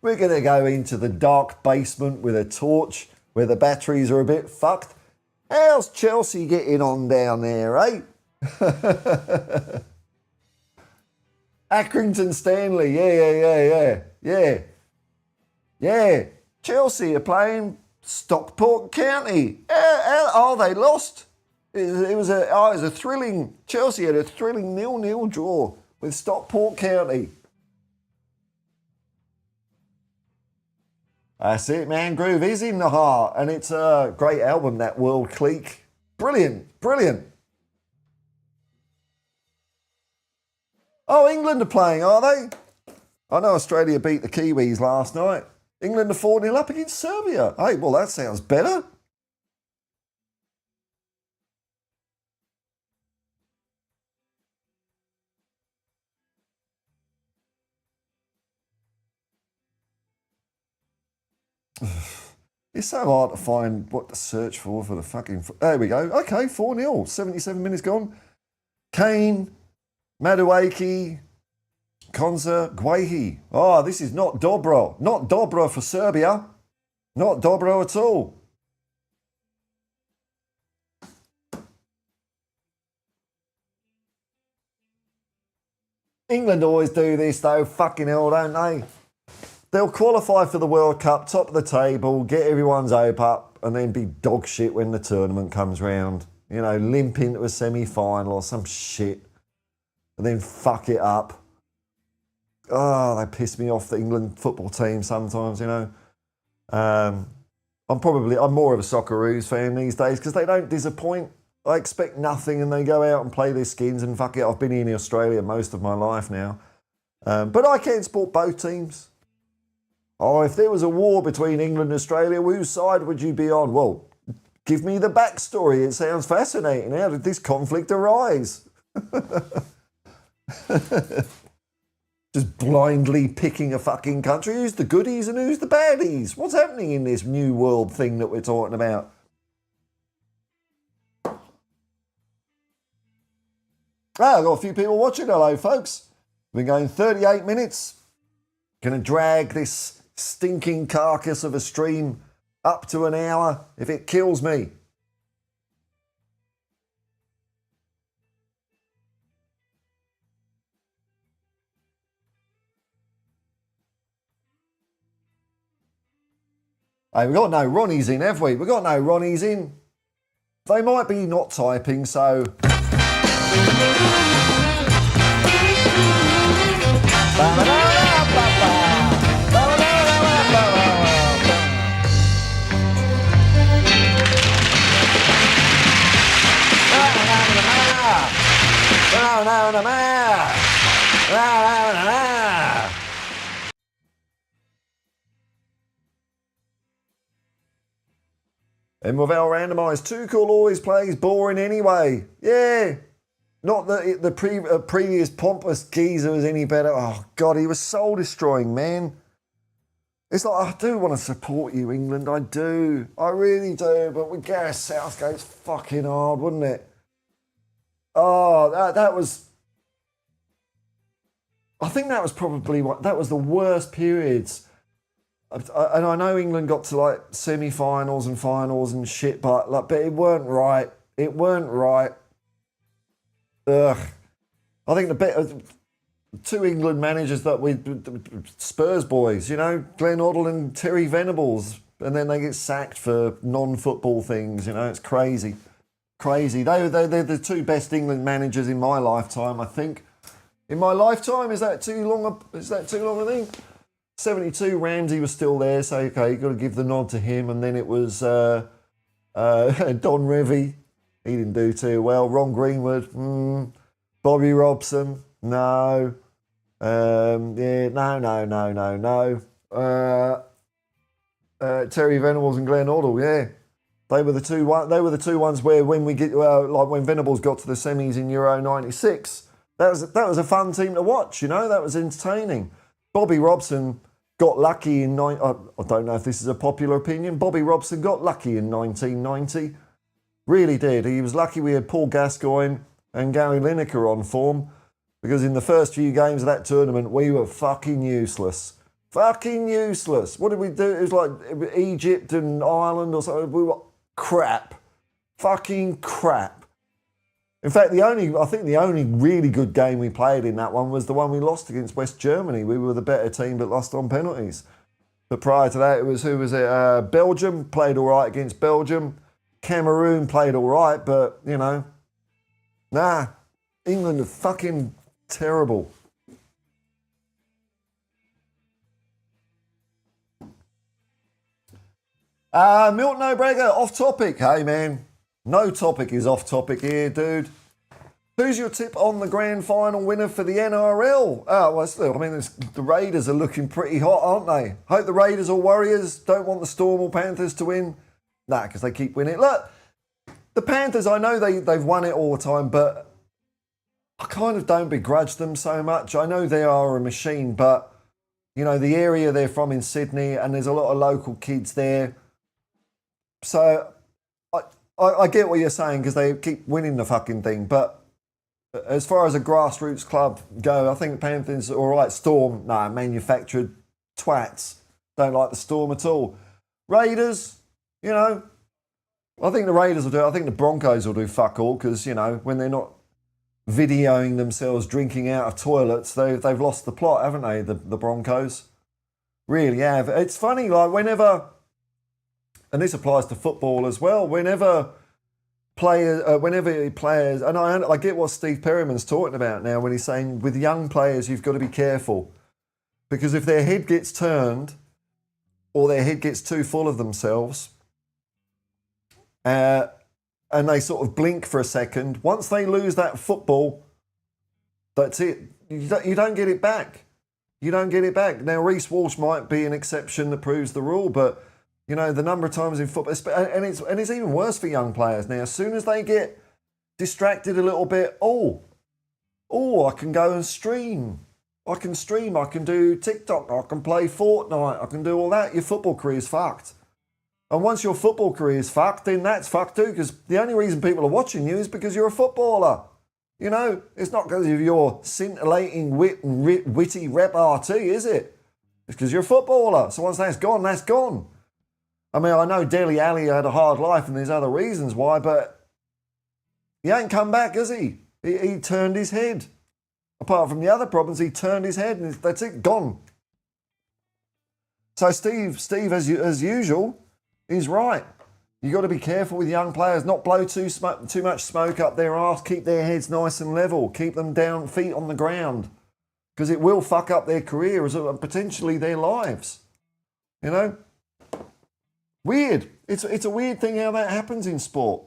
We're going to go into the dark basement with a torch where the batteries are a bit fucked. How's Chelsea getting on down there, eh? Accrington Stanley, yeah. Chelsea are playing Stockport County. Oh, they lost. It was a thrilling. Chelsea had a thrilling 0-0 draw with Stockport County. That's it, man. Groove is in the heart, and it's a great album, that World Clique. Brilliant. Oh, England are playing, are they? I know Australia beat the Kiwis last night. England are 4-0 up against Serbia. Hey, well, that sounds better. It's so hard to find what to search for the fucking... There we go. Okay, 4-0. 77 minutes gone. Kane, Madueke, Konza, Guehi. Oh, this is not dobro. Not dobro for Serbia. Not dobro at all. England always do this though. Fucking hell, don't they? They'll qualify for the World Cup, top of the table, get everyone's hope up, and then be dog shit when the tournament comes round. Limp into a semi-final or some shit, and then fuck it up. Oh, they piss me off, the England football team sometimes, I'm more of a Socceroos fan these days because they don't disappoint. I expect nothing and they go out and play their skins and fuck it. I've been in Australia most of my life now. But I can support both teams. Oh, if there was a war between England and Australia, whose side would you be on? Well, give me the backstory. It sounds fascinating. How did this conflict arise? Just blindly picking a fucking country. Who's the goodies and who's the baddies? What's happening in this new world thing that we're talking about? I've got a few people watching. Hello, folks. Been going 38 minutes. Gonna drag this stinking carcass of a stream up to an hour if it kills me. Hey, we've got no Ronnies in, have we? We've got no Ronnies in. They might be not typing, so... And with our randomised, Tuchel always plays boring anyway. Yeah. Not that the previous pompous geezer was any better. Oh, God, he was soul-destroying, man. It's like, I do want to support you, England. I do. I really do. But with Gareth Southgate, it's fucking hard, wouldn't it? Oh, that was... I think that was probably that was the worst periods. And I know England got to like semi-finals and finals and shit, but it weren't right. It weren't right. Ugh. I think the two England managers that Spurs boys, you know, Glenn Hoddle and Terry Venables, and then they get sacked for non-football things, you know, it's crazy. Crazy. They're the two best England managers in my lifetime, I think. In my lifetime, is that too long a thing? 72, Ramsey was still there, so okay, you've got to give the nod to him, and then it was Don Revie, he didn't do too well. Ron Greenwood, Bobby Robson, no. No. Terry Venables and Glenn Hoddle, yeah. They were the two ones where when we get like when Venables got to the semis in Euro '96, that was a fun team to watch. You know, that was entertaining. Bobby Robson got lucky in I don't know if this is a popular opinion. Bobby Robson got lucky in 1990, really did. He was lucky we had Paul Gascoigne and Gary Lineker on form, because in the first few games of that tournament we were fucking useless. Fucking useless. What did we do? It was like Egypt and Ireland or something. We were crap. Fucking crap. In fact, I think the only really good game we played in that one was the one we lost against West Germany. We were the better team but lost on penalties. But prior to that, it was, Belgium played all right against Belgium. Cameroon played all right, but, you know, nah. England are fucking terrible. Milton O'Brega, off topic. Hey, man. No topic is off topic here, dude. Who's your tip on the grand final winner for the NRL? Oh, well, still, I mean, the Raiders are looking pretty hot, aren't they? Hope the Raiders or Warriors don't want the Storm or Panthers to win. Nah, because they keep winning. Look, the Panthers, I know they've won it all the time, but I kind of don't begrudge them so much. I know they are a machine, but, you know, the area they're from in Sydney, and there's a lot of local kids there. So I get what you're saying, because they keep winning the fucking thing, but as far as a grassroots club go, I think the Panthers are all right. Storm, nah, manufactured twats. Don't like the Storm at all. Raiders, you know, I think the Raiders will do it. I think the Broncos will do fuck all, because, you know, when they're not videoing themselves drinking out of toilets, they've lost the plot, haven't they, the Broncos? Really have. It's funny, like, whenever, and this applies to football as well, whenever players, and I get what Steve Perryman's talking about now when he's saying with young players you've got to be careful, because if their head gets turned or their head gets too full of themselves and they sort of blink for a second, once they lose that football, that's it. You don't get it back. You don't get it back. Now, Reece Walsh might be an exception that proves the rule, but you know, the number of times in football, and it's even worse for young players now. As soon as they get distracted a little bit, I can go and stream. I can do TikTok, I can play Fortnite, I can do all that. Your football career is fucked. And once your football career is fucked, then that's fucked too, because the only reason people are watching you is because you're a footballer. You know, it's not because of your scintillating wit and witty repartee, is it? It's because you're a footballer. So once that's gone, that's gone. I mean, I know Dele Alli had a hard life and there's other reasons why, but he ain't come back, has he? He turned his head. Apart from the other problems, he turned his head and that's it, gone. So Steve, as usual, is right. You got to be careful with young players, not blow too much smoke up their arse, keep their heads nice and level, keep them down, feet on the ground, because it will fuck up their career and potentially their lives. You know? Weird. It's a weird thing how that happens in sport.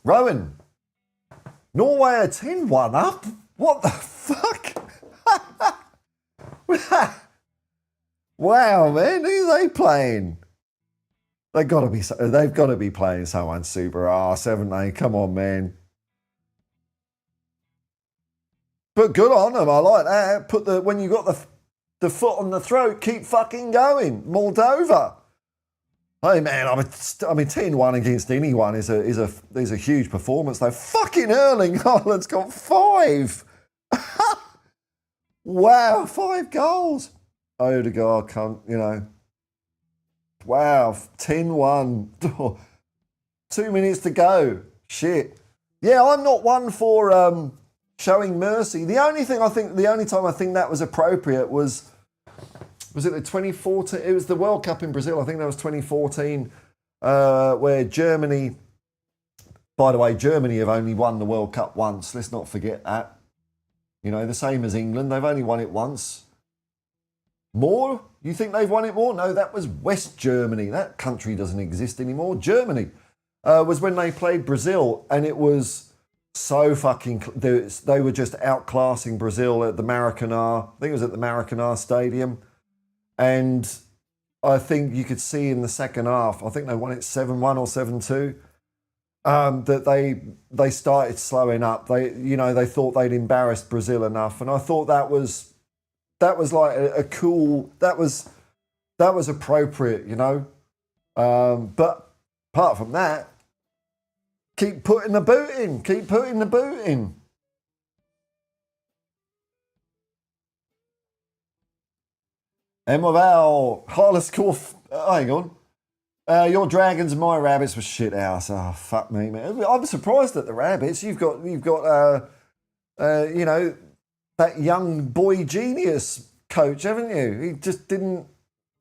Rowan. Norway are 10-1 up? What the fuck? Wow, man. Who are they playing? They've got to be playing someone super arse, haven't they? Come on, man. But good on them. I like that. When you got the foot on the throat, keep fucking going. Moldova. Hey man, I mean 10-1 against anyone is a huge performance though. Fucking Erling Haaland's got 5. Wow, 5 goals. Odegaard can't, you know. Wow, 10-1. 2 minutes to go. Shit. Yeah, I'm not one for showing mercy. The only time I think that was appropriate was it the 2014? It was the World Cup in Brazil. I think that was 2014, where Germany. By the way, Germany have only won the World Cup once. Let's not forget that. You know, the same as England. They've only won it once. More? You think they've won it more? No, that was West Germany. That country doesn't exist anymore. Germany was when they played Brazil, and it was so fucking... They were just outclassing Brazil at the Maracanã. I think it was at the Maracanã Stadium. And I think you could see in the second half, I think they won it 7-1 or 7-2. That they started slowing up. They thought they'd embarrassed Brazil enough, and I thought that was like a cool. That was appropriate, you know. But apart from that, keep putting the boot in. Keep putting the boot in. Emoval Harlescorf. Hang on. Your dragons and my rabbits were shit house. Oh, fuck me, man. I'm surprised at the rabbits. You've got that young boy genius coach, haven't you? He just didn't.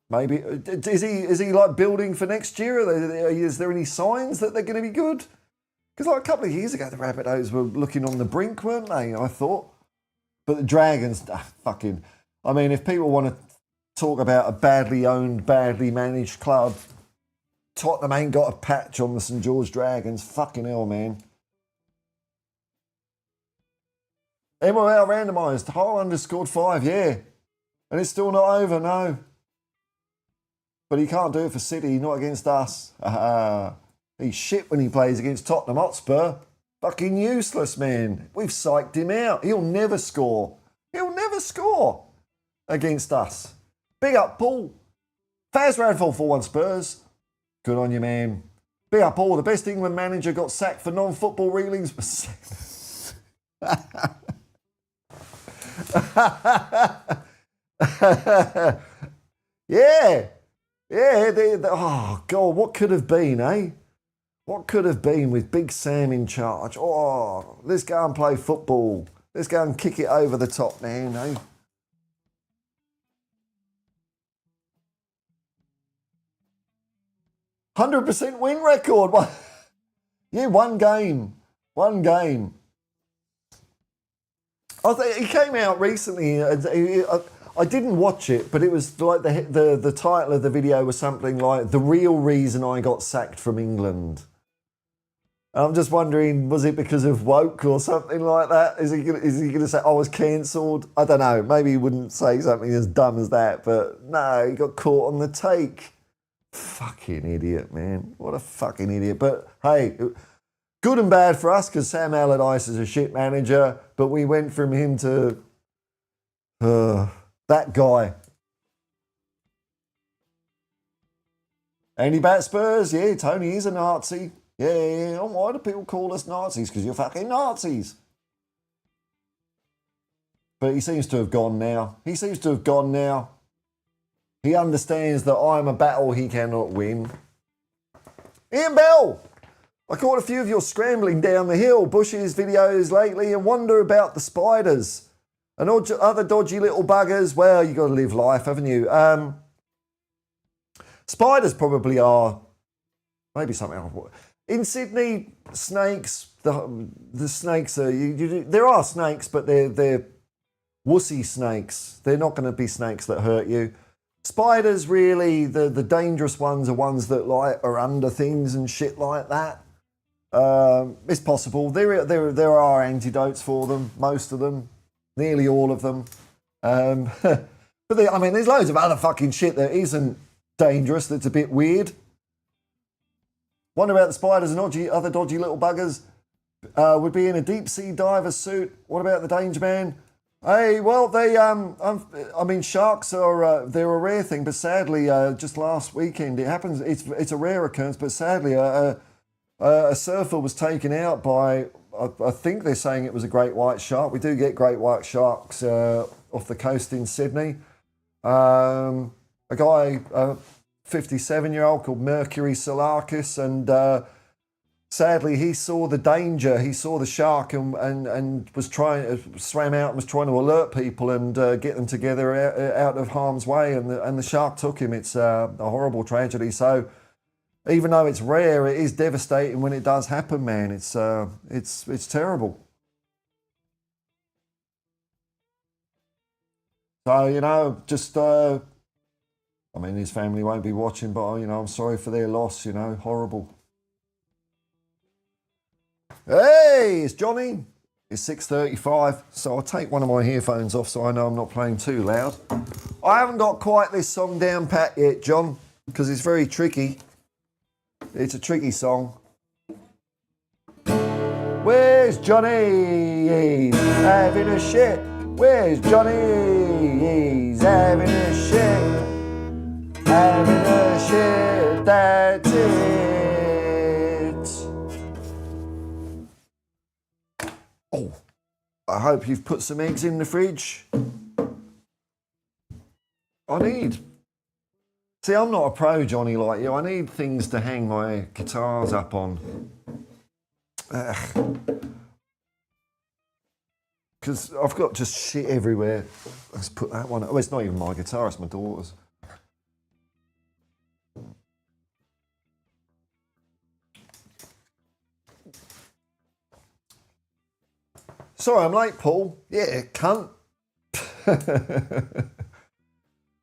Maybe is he like building for next year? Is there any signs that they're going to be good? Because like a couple of years ago, the Rabbitohs were looking on the brink, weren't they? I thought, but the Dragons, fucking. I mean, if people want to talk about a badly owned, badly managed club. Tottenham ain't got a patch on the St George Dragons. Fucking hell, man. MRL randomised. Haaland scored 5, yeah. And it's still not over, no. But he can't do it for City, not against us. He's shit when he plays against Tottenham Hotspur. Fucking useless, man. We've psyched him out. He'll never score. He'll never score against us. Big up, Paul. Faz Radford 4-1 Spurs. Good on you, man. Big up all. The best England manager got sacked for non-football reelings. Yeah. Oh, God, what could have been, eh? What could have been with Big Sam in charge? Oh, let's go and play football. Let's go and kick it over the top, man, eh? 100% win record. Yeah, one game. He came out recently. I didn't watch it, but it was like the title of the video was something like "The Real Reason I Got Sacked from England." And I'm just wondering, was it because of woke or something like that? Is he going to say I was cancelled? I don't know. Maybe he wouldn't say something as dumb as that, but no, he got caught on the take. Fucking idiot, man. What a fucking idiot. But hey, good and bad for us because Sam Allardyce is a shit manager, but we went from him to that guy. Andy Bat Spurs, yeah, Tony is a Nazi. Yeah. Oh, why do people call us Nazis? Because you're fucking Nazis. But he seems to have gone now. He understands that I'm a battle he cannot win. Ian Bell! I caught a few of your scrambling down the hill, Bush's videos lately and wonder about the spiders. And other dodgy little buggers. Well, you got to live life, haven't you? Spiders probably are. Maybe something else. In Sydney, snakes, the snakes are... there are snakes, but they're wussy snakes. They're not going to be snakes that hurt you. Spiders, really, the dangerous ones are ones that like are under things and shit like that. It's possible. There are antidotes for them, most of them, nearly all of them. But there's loads of other fucking shit that isn't dangerous, that's a bit weird. Wonder about the spiders and other dodgy little buggers. Would be in a deep sea diver suit. What about the Danger Man? Hey, well, sharks are they're a rare thing, but sadly, just last weekend it happens. It's a rare occurrence, but sadly, a surfer was taken out by. I think they're saying it was a great white shark. We do get great white sharks off the coast in Sydney. A guy 57-year-old called Mercury Salakis, and sadly he saw the danger. He saw the shark and was swam out and was trying to alert people and get them together out of harm's way, and the shark took him. It's a horrible tragedy. So even though it's rare, it is devastating when it does happen, man. It's terrible. So, just, I mean, his family won't be watching, but, I'm sorry for their loss, horrible. Hey, it's Johnny. It's 6:35, so I'll take one of my earphones off so I know I'm not playing too loud. I haven't got quite this song down pat yet, John, because it's very tricky. It's a tricky song. Where's Johnny? He's having a shit. Where's Johnny? He's having a shit. Having a shit, that's it. Oh, I hope you've put some eggs in the fridge. See, I'm not a pro, Johnny, like you. I need things to hang my guitars up on. Because I've got just shit everywhere. Let's put that one. Oh, it's not even my guitar, it's my daughter's. Sorry, I'm late, Paul. Yeah, cunt.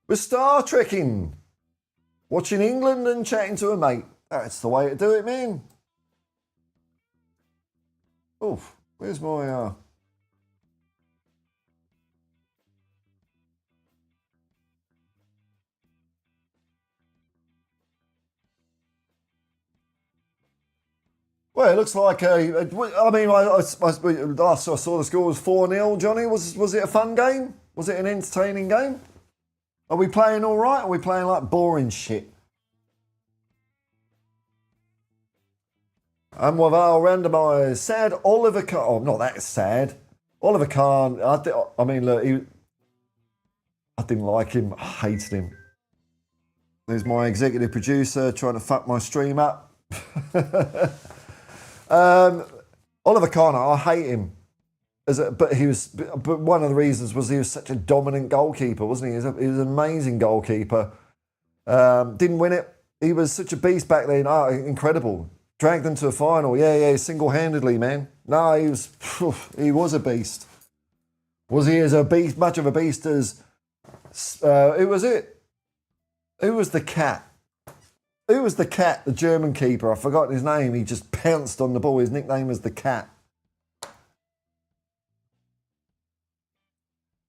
We're Star Trekking. Watching England and chatting to a mate. That's the way to do it, man. Oh, where's my... Well, it looks like I saw the score was 4-0, Johnny. Was it a fun game? Was it an entertaining game? Are we playing all right? Or are we playing like boring shit? And with our randomised sad Oliver Kahn. Oh, not that sad. Oliver Kahn. I mean, look, I didn't like him. I hated him. There's my executive producer trying to fuck my stream up. Oliver Kahn, I hate him. But one of the reasons was he was such a dominant goalkeeper, wasn't he? He was an amazing goalkeeper. Didn't win it. He was such a beast back then. Oh, incredible. Dragged them to a final. Yeah, single-handedly, man. No, he was a beast. Was he as much of a beast as... Who was it? Who was the cat? Who was the cat, the German keeper? I've forgotten his name. He just pounced on the ball. His nickname was the cat.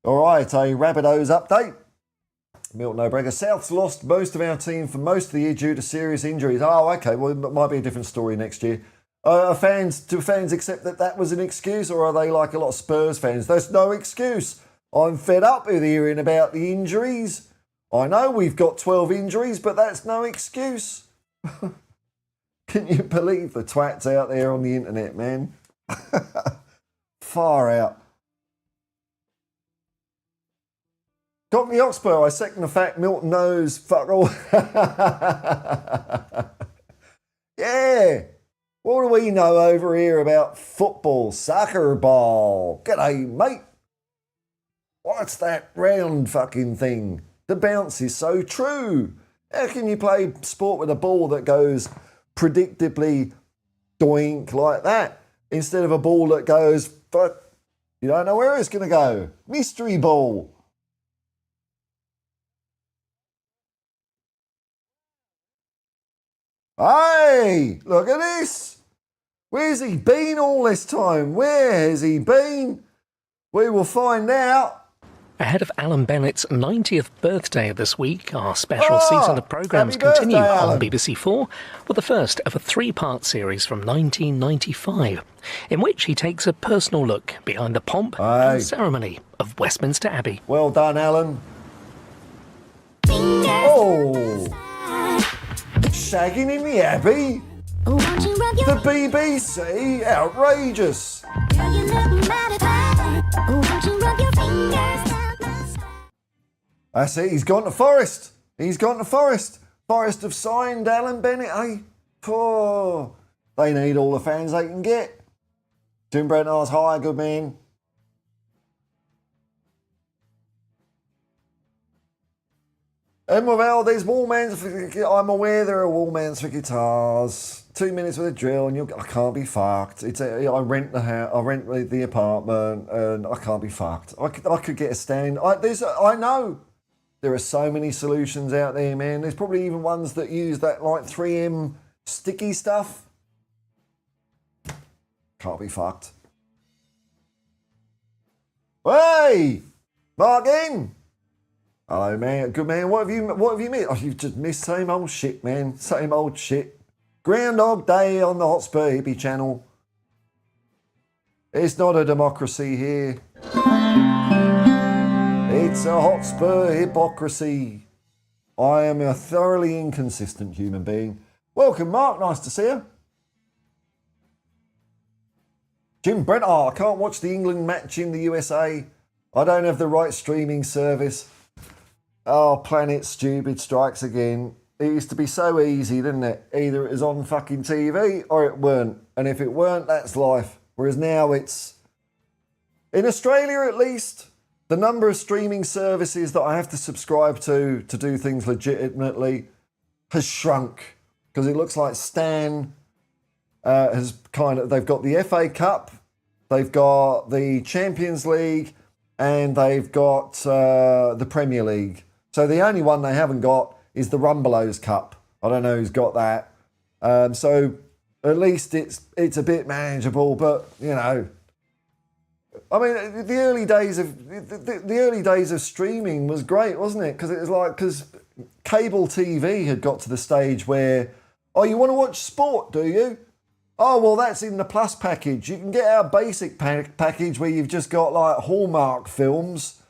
All right, a Rabbitohs update. Milton O'Brien. South's lost most of our team for most of the year due to serious injuries. Oh, okay. Well, it might be a different story next year. Do fans accept that was an excuse, or are they like a lot of Spurs fans? There's no excuse. I'm fed up with hearing about the injuries. I know we've got 12 injuries, but that's no excuse. Can you believe the twats out there on the internet, man? Far out. Got me Hotspur. I second the fact Milton knows fuck all. Yeah. What do we know over here about football, soccer ball? G'day, mate. What's that round fucking thing? The bounce is so true. How can you play sport with a ball that goes predictably doink like that instead of a ball that goes, fuck, you don't know where it's going to go? Mystery ball. Hey, look at this. Where's he been all this time? Where has he been? We will find out. Ahead of Alan Bennett's 90th birthday this week, our special season of programmes continue on BBC 4 with the first of a 3-part series from 1995, in which he takes a personal look behind the pomp and ceremony of Westminster Abbey. Well done, Alan. Oh, shagging in the Abbey? The BBC? Outrageous. That's it, he's gone to Forest. He's gone to Forest. Forest have signed Alan Bennett, eh? Poor. They need all the fans they can get. Tim Brentnar's hi, good man. Well, there's Wallmans for, I'm aware there are Wallmans for guitars. 2 minutes with a drill and I can't be fucked. I rent the house, I rent the apartment and I can't be fucked. I could get a stand. I know there are so many solutions out there, man. There's probably even ones that use that like 3M sticky stuff. Can't be fucked. Hey, Martin. Hello, man. Good man. What have you missed? Oh, you've just missed same old shit, man. Same old shit. Groundhog Day on the Hotspur Hippie channel. It's not a democracy here. It's a Hotspur hypocrisy. I am a thoroughly inconsistent human being. Welcome, Mark. Nice to see you. Jim Brent. Oh, I can't watch the England match in the USA. I don't have the right streaming service. Oh, Planet Stupid strikes again. It used to be so easy, didn't it? Either it was on fucking TV or it weren't. And if it weren't, that's life. Whereas now it's... In Australia, at least, the number of streaming services that I have to subscribe to do things legitimately has shrunk. Because it looks like Stan has kind of... They've got the FA Cup, they've got the Champions League, and they've got the Premier League. So the only one they haven't got is the Rumbelows Cup. I don't know who's got that. So at least it's a bit manageable, but you know, I mean, the early days of streaming was great, wasn't it? Because cable TV had got to the stage where, oh, you want to watch sport, do you? Oh, well, that's in the Plus package. You can get our basic package where you've just got like Hallmark films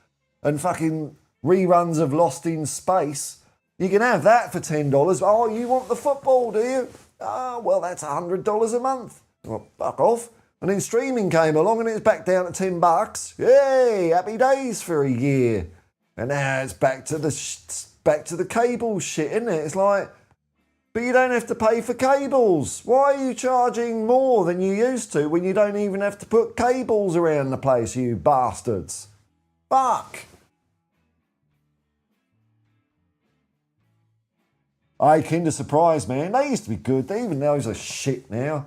and fucking reruns of Lost in Space. You can have that for $10. Oh, you want the football, do you? Oh, well, that's $100 a month. Well, fuck off. And then streaming came along and it's back down to $10. Yay, happy days for a year. And now it's back to the cable shit, isn't it? It's like, but you don't have to pay for cables. Why are you charging more than you used to when you don't even have to put cables around the place, you bastards? Fuck. Hey, Kinder Surprise, man. They used to be good. Even those are shit now.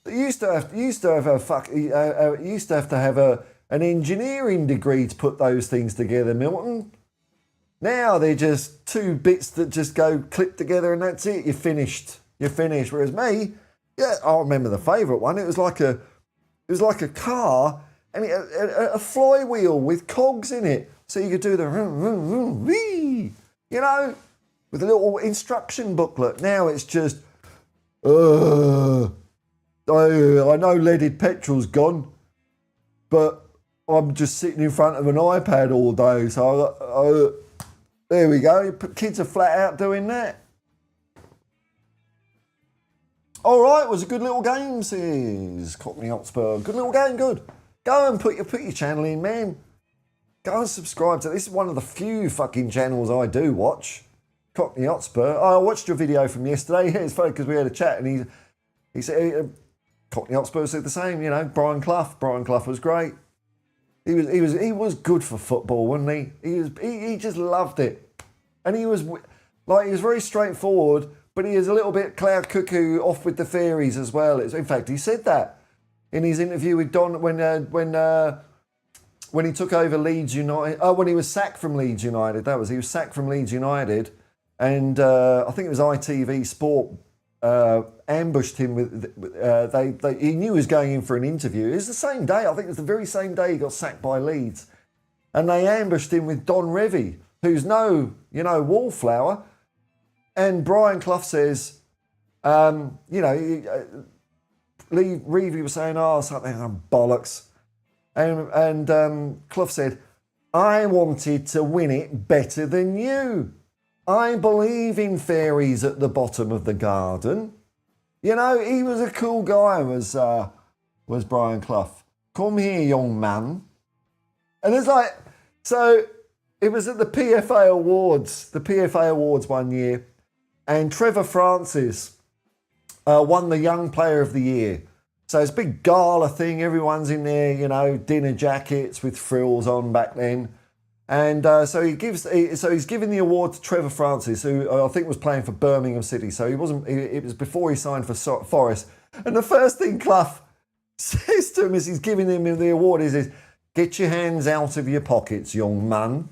You used to have to have an engineering degree to put those things together, Milton. Now they're just two bits that just go clip together and that's it. You're finished. Whereas me, yeah, I remember the favourite one. It was like a car and a flywheel with cogs in it, so you could do the wee, you know, with a little instruction booklet. Now it's just, I know leaded petrol's gone, but I'm just sitting in front of an iPad all day, so there we go. Kids are flat out doing that. All right, it was a good little game, says Cockney Hotspur. Good little game, good. Go and put your channel in, man. Go and subscribe to this. Is one of the few fucking channels I do watch. Cockney Hotspur. I watched your video from yesterday. Yeah, it's funny because we had a chat and he said Cockney Hotspur said the same. You know, Brian Clough. Brian Clough was great. He was good for football, wasn't he? He just loved it, and he was very straightforward, but he is a little bit cloud cuckoo, off with the fairies as well. In fact, he said that in his interview with Don when he took over Leeds United. Oh, when he was sacked from Leeds United. He was sacked from Leeds United, and I think it was ITV Sport ambushed him with. He knew he was going in for an interview. It was the same day. I think it was the very same day he got sacked by Leeds, and they ambushed him with Don Revie, who's no wallflower. And Brian Clough says, Revie was saying, oh, something bollocks, and Clough said, I wanted to win it better than you. I believe in fairies at the bottom of the garden. You know, he was a cool guy, was Brian Clough. Come here, young man. And it's like, so it was at the PFA Awards one year, and Trevor Francis won the Young Player of the Year. So it's a big gala thing. Everyone's in there, you know, dinner jackets with frills on back then. And so he's giving the award to Trevor Francis, who I think was playing for Birmingham City. So it was before he signed for Forest. And the first thing Clough says to him as he's giving him the award is, "Get your hands out of your pockets, young man."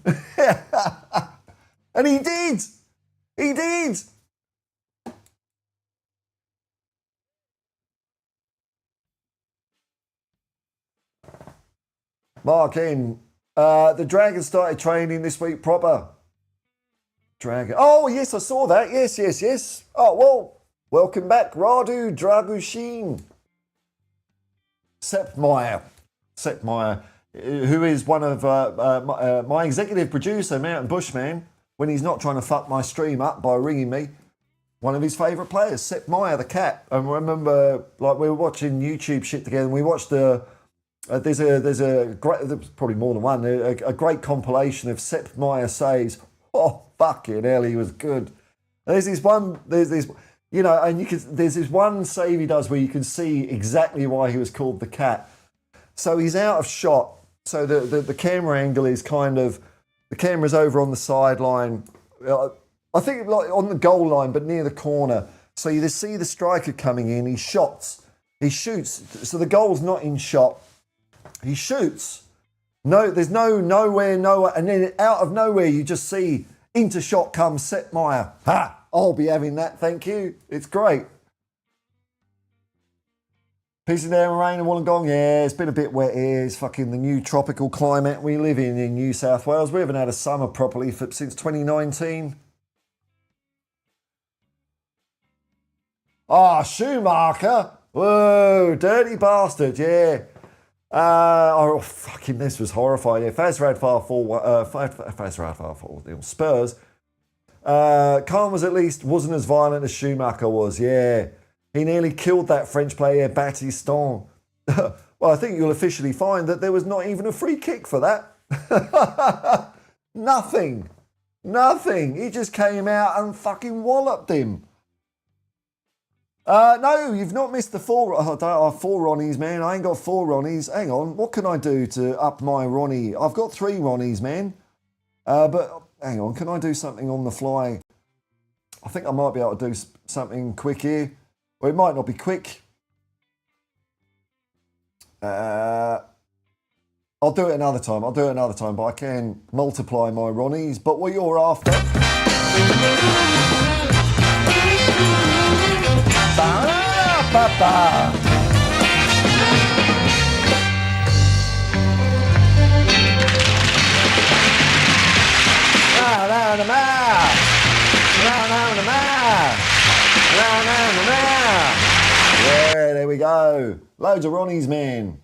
And he did. He did. Mark in. The Dragons started training this week proper. Dragon. Oh, yes, I saw that. Yes. Oh, well, welcome back, Radu Dragushin. Sepp Meyer, who is one of my executive producer, Mountain Bushman, when he's not trying to fuck my stream up by ringing me. One of his favourite players, Sepp Meyer, the cat. And I remember, like, we were watching YouTube shit together, and we watched there's a great, there's probably more than one, a great compilation of Sepp Meyer saves. Oh, fucking hell, he was good. There's this, you know, and there's this one save he does where you can see exactly why he was called the cat. So he's out of shot. So the camera angle is kind of, the camera's over on the sideline. I think like on the goal line, but near the corner. So you see the striker coming in, he shoots. So the goal's not in shot. He shoots. No, there's nowhere, and then out of nowhere you just see into shot comes Sepp Meyer. Ha! I'll be having that, thank you. It's great. Pissing down rain and Wollongong. Yeah, it's been a bit wet here. It's fucking the new tropical climate we live in New South Wales. We haven't had a summer properly since 2019. Schumacher. Whoa, dirty bastard, yeah. Fucking this was horrifying. Yeah, Faz Radfar 4, Spurs. Khan wasn't as violent as Schumacher was, yeah. He nearly killed that French player, Battiston. Well, I think you'll officially find that there was not even a free kick for that. Nothing. He just came out and fucking walloped him. No, you've not missed the four Ronnies, man. I ain't got 4 Ronnies. Hang on, what can I do to up my Ronnie? I've got 3 Ronnies, man. But hang on, can I do something on the fly? I think I might be able to do something quick here. Or it might not be quick. I'll do it another time, but I can multiply my Ronnies. But what you're after... Ba-da-ba-ba. Yeah, there we go. Loads of Ronnies, man.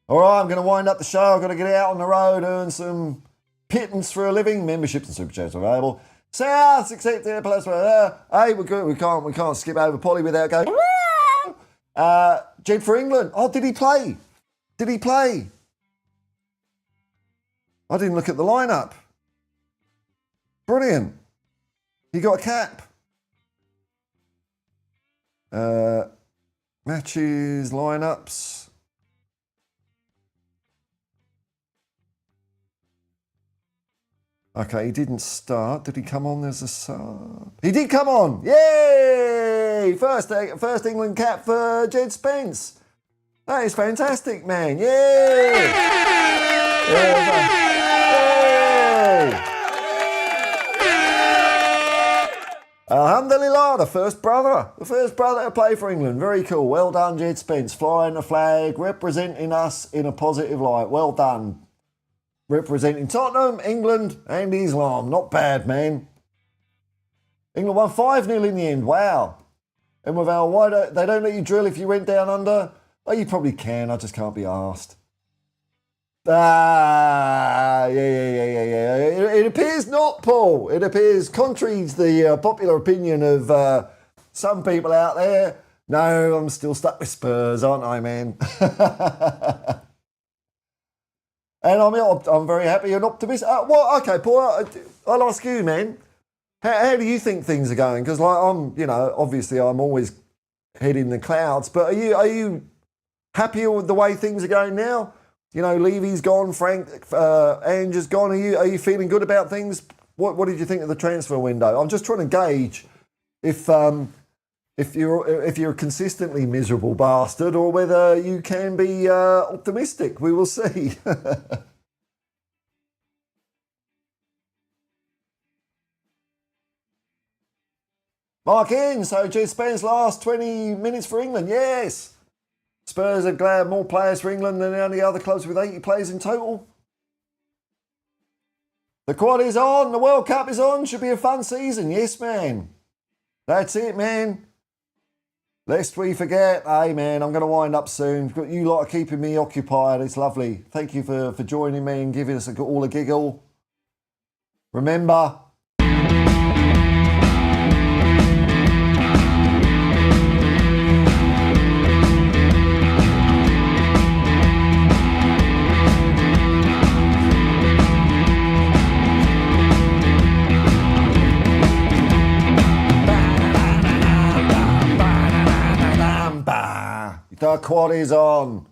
All right, I'm going to wind up the show. I've got to get out on the road, earn some pittance for a living. Memberships and super chats are available. South, accepted, plus, hey, we're good. We can't skip over Polly without going. Jed for England. Oh, did he play? I didn't look at the lineup. Brilliant. He got a cap. Matches, lineups. Okay, he didn't start. Did he come on as a sub? He did come on. Yay! First England cap for Jed Spence. That is fantastic, man. Yay! Yay! Alhamdulillah, the first brother to play for England. Very cool. Well done, Jed Spence. Flying the flag, representing us in a positive light. Well done. Representing Tottenham, England, and Islam. Not bad, man. England won 5-0 in the end. Wow. And with our wider, they don't let you drill if you went down under. Oh, you probably can. I just can't be asked. Yeah. It appears not, Paul. It appears, contrary to the popular opinion of some people out there, no, I'm still stuck with Spurs, aren't I, man? And I'm very happy and optimistic. Well, okay, Paul, I'll ask you, man. How do you think things are going? Because like obviously I'm always head in the clouds. But are you happy with the way things are going now? You know, Levy's gone, Frank, Ange is gone. Are you feeling good about things? What did you think of the transfer window? I'm just trying to gauge if you're a consistently miserable bastard or whether you can be optimistic. We will see. Mark in, so Jez Spence last 20 minutes for England. Yes. Spurs are glad more players for England than any other clubs with 80 players in total. The quad is on. The World Cup is on. Should be a fun season. Yes, man. That's it, man. Lest we forget. Hey, man, I'm going to wind up soon. You lot are keeping me occupied. It's lovely. Thank you for joining me and giving us all a giggle. Remember... The quad is on.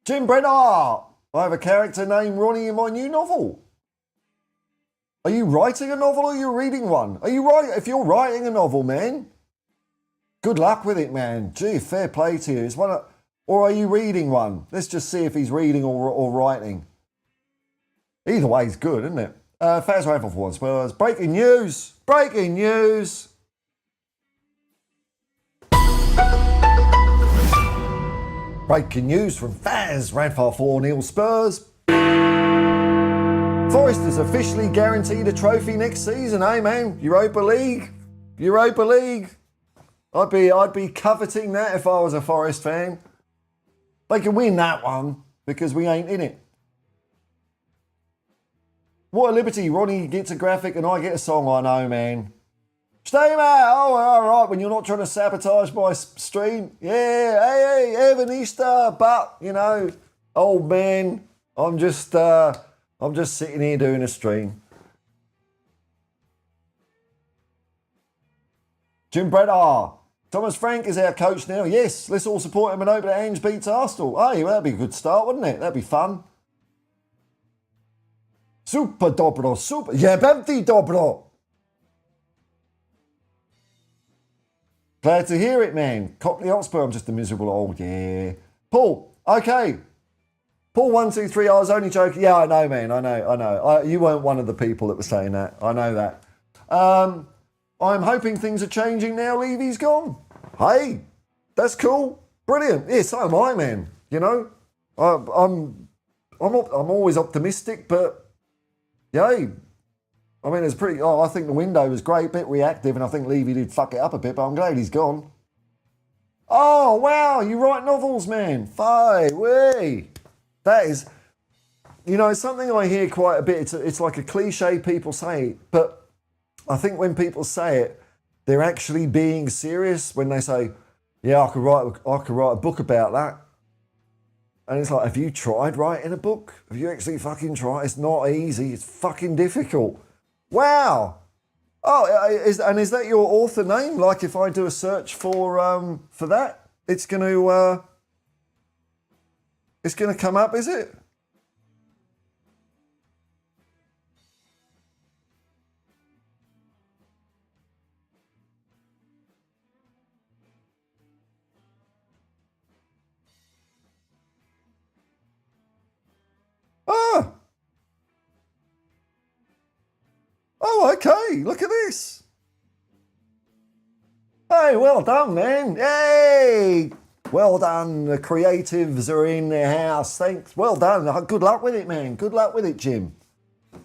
Jim Brenner, I have a character named Ronnie in my new novel. Are you writing a novel or are you reading one? If you're writing a novel, man, good luck with it, man. Gee, fair play to you. Or are you reading one? Let's just see if he's reading or writing. Either way is good, isn't it? Faz Raffle for one Spurs. Breaking news. Breaking news. Breaking news from Faz Radfar 4-0 Spurs. Forest is officially guaranteed a trophy next season, eh, man? Europa League. Europa League. I'd be coveting that if I was a Forest fan. They can win that one because we ain't in it. What a liberty. Ronnie gets a graphic and I get a song. I know, man. Stay, mate. Oh, all right. When you're not trying to sabotage my stream. Yeah. Hey, Evanista. But, old man, I'm just sitting here doing a stream. Jim Bredar. Thomas Frank is our coach now. Yes, let's all support him and hope that Ange beats Arsenal. Hey, well, that'd be a good start, wouldn't it? That'd be fun. Super dobro, super. Jebemti dobro. Glad to hear it, man. Cockney Hotspur, I'm just a miserable old, yeah. Paul, okay. Paul 123, I was only joking. Yeah, I know, man. I know. You weren't one of the people that were saying that. I know that. I'm hoping things are changing now. Levy's gone. Hey, that's cool. Brilliant. Yeah, so am I, man. I'm always optimistic, but yay. I mean, it's pretty. I think the window was great, bit reactive, and I think Levy did fuck it up a bit, but I'm glad he's gone. Oh wow, you write novels, man. Fie, way. That is, something I hear quite a bit. It's like a cliche people say, but I think when people say it, they're actually being serious when they say, yeah, I could write a book about that. And it's like, have you tried writing a book? Have you actually fucking tried? It's not easy. It's fucking difficult. Wow. Oh, is that your author name? Like if I do a search for that, it's going to come up, is it? Ah. Oh, okay. Look at this. Hey, well done, man. Yay. Well done. The creatives are in their house. Thanks. Well done. Good luck with it, man. Good luck with it, Jim.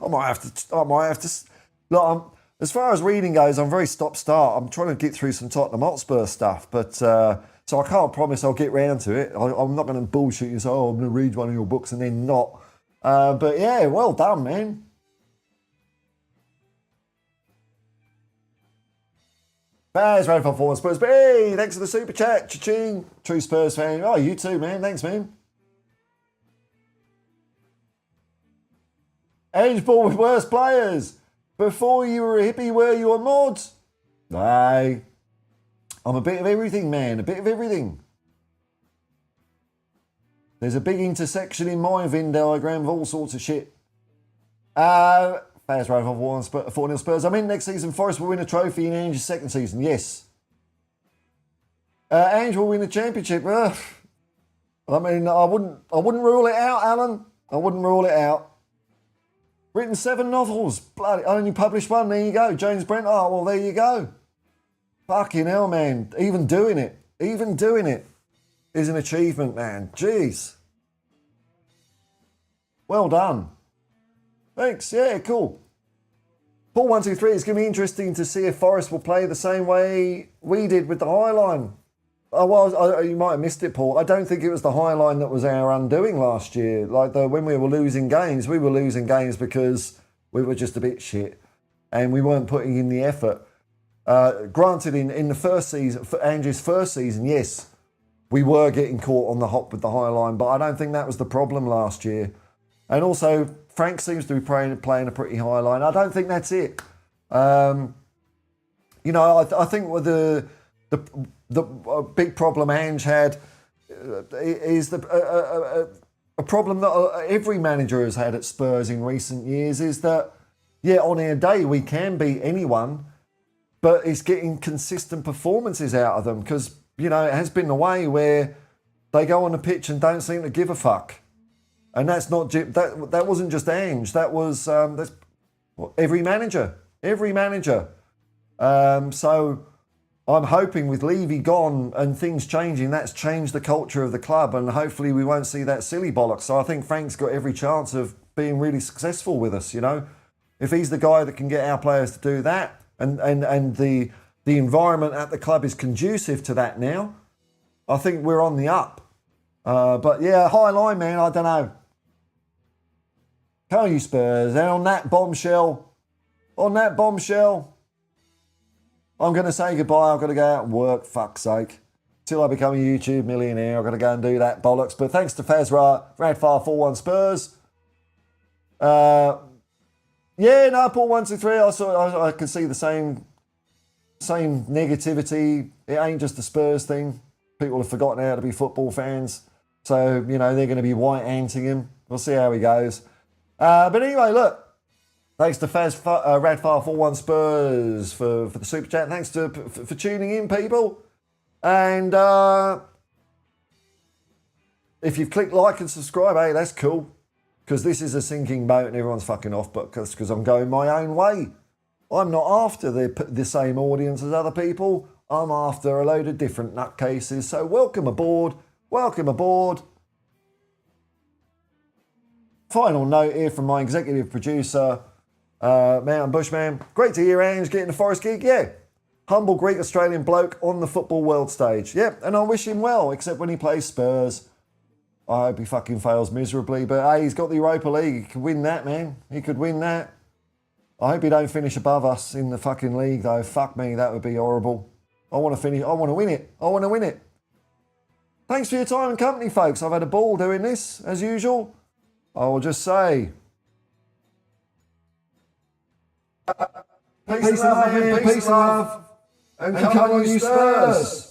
I might have to. Look, as far as reading goes, I'm very stop-start. I'm trying to get through some Tottenham Hotspur stuff, but so I can't promise I'll get round to it. I'm not going to bullshit you and say, oh, I'm going to read one of your books and then not. But yeah, well done, man. Baz, Radford 4 Spurs. But hey, thanks for the super chat. Cha-ching. True Spurs fan. Oh, you too, man. Thanks, man. Ange ball with worst players. Before you were a hippie, were you a mod? Aye. I'm a bit of everything, man. A bit of everything. There's a big intersection in my Venn diagram of all sorts of shit. Fast road for 4-0 Spurs. I mean, next season, Forest will win a trophy in Ange's second season. Yes. Ange will win a championship. I mean, I wouldn't rule it out, Alan. I wouldn't rule it out. Written 7 novels. Bloody, only published 1. There you go. James Brent. Oh, well, there you go. Fucking hell, man. Even doing it is an achievement, man. Jeez. Well done. Thanks. Yeah, cool. Paul 123, it's going to be interesting to see if Forest will play the same way we did with the High Line. You might have missed it, Paul. I don't think it was the High Line that was our undoing last year. Like when we were losing games, because we were just a bit shit and we weren't putting in the effort. Granted, in the first season, for Ange's first season, yes, we were getting caught on the hop with the High Line, but I don't think that was the problem last year. And also, Frank seems to be playing a pretty high line. I don't think that's it. I think with the big problem Ange had is a problem that every manager has had at Spurs in recent years is that, yeah, on our day we can beat anyone, but it's getting consistent performances out of them because, it has been the way where they go on the pitch and don't seem to give a fuck. And that's not that wasn't just Ange. That was every manager. So I'm hoping with Levy gone and things changing, that's changed the culture of the club, and hopefully we won't see that silly bollocks. So I think Frank's got every chance of being really successful with us. If he's the guy that can get our players to do that, and the environment at the club is conducive to that now, I think we're on the up. But yeah, High Line, man, I don't know. How are you, Spurs? And on that bombshell, I'm going to say goodbye. I've got to go out and work, fuck's sake. Till I become a YouTube millionaire, I've got to go and do that bollocks. But thanks to Fazra, Radfar 4-1 Spurs. Paul 123, I can see the same negativity. It ain't just the Spurs thing. People have forgotten how to be football fans. So, they're going to be white-anting him. We'll see how he goes. But anyway, look. Thanks to Radfar 4-1 Spurs for the super chat. Thanks for tuning in, people. And if you've clicked like and subscribe, hey, that's cool. Because this is a sinking boat and everyone's fucking off, but because I'm going my own way. I'm not after the same audience as other people. I'm after a load of different nutcases. So welcome aboard. Final note here from my executive producer, Mountain Bushman. Great to hear Ange getting the Forest gig. Yeah. Humble Greek Australian bloke on the football world stage. Yep. And I wish him well, except when he plays Spurs. I hope he fucking fails miserably. But hey, he's got the Europa League. He could win that, man. He could win that. I hope he don't finish above us in the fucking league, though. Fuck me, that would be horrible. I want to win it. Thanks for your time and company, folks. I've had a ball doing this, as usual. I will just say, peace and love, and come on you Spurs.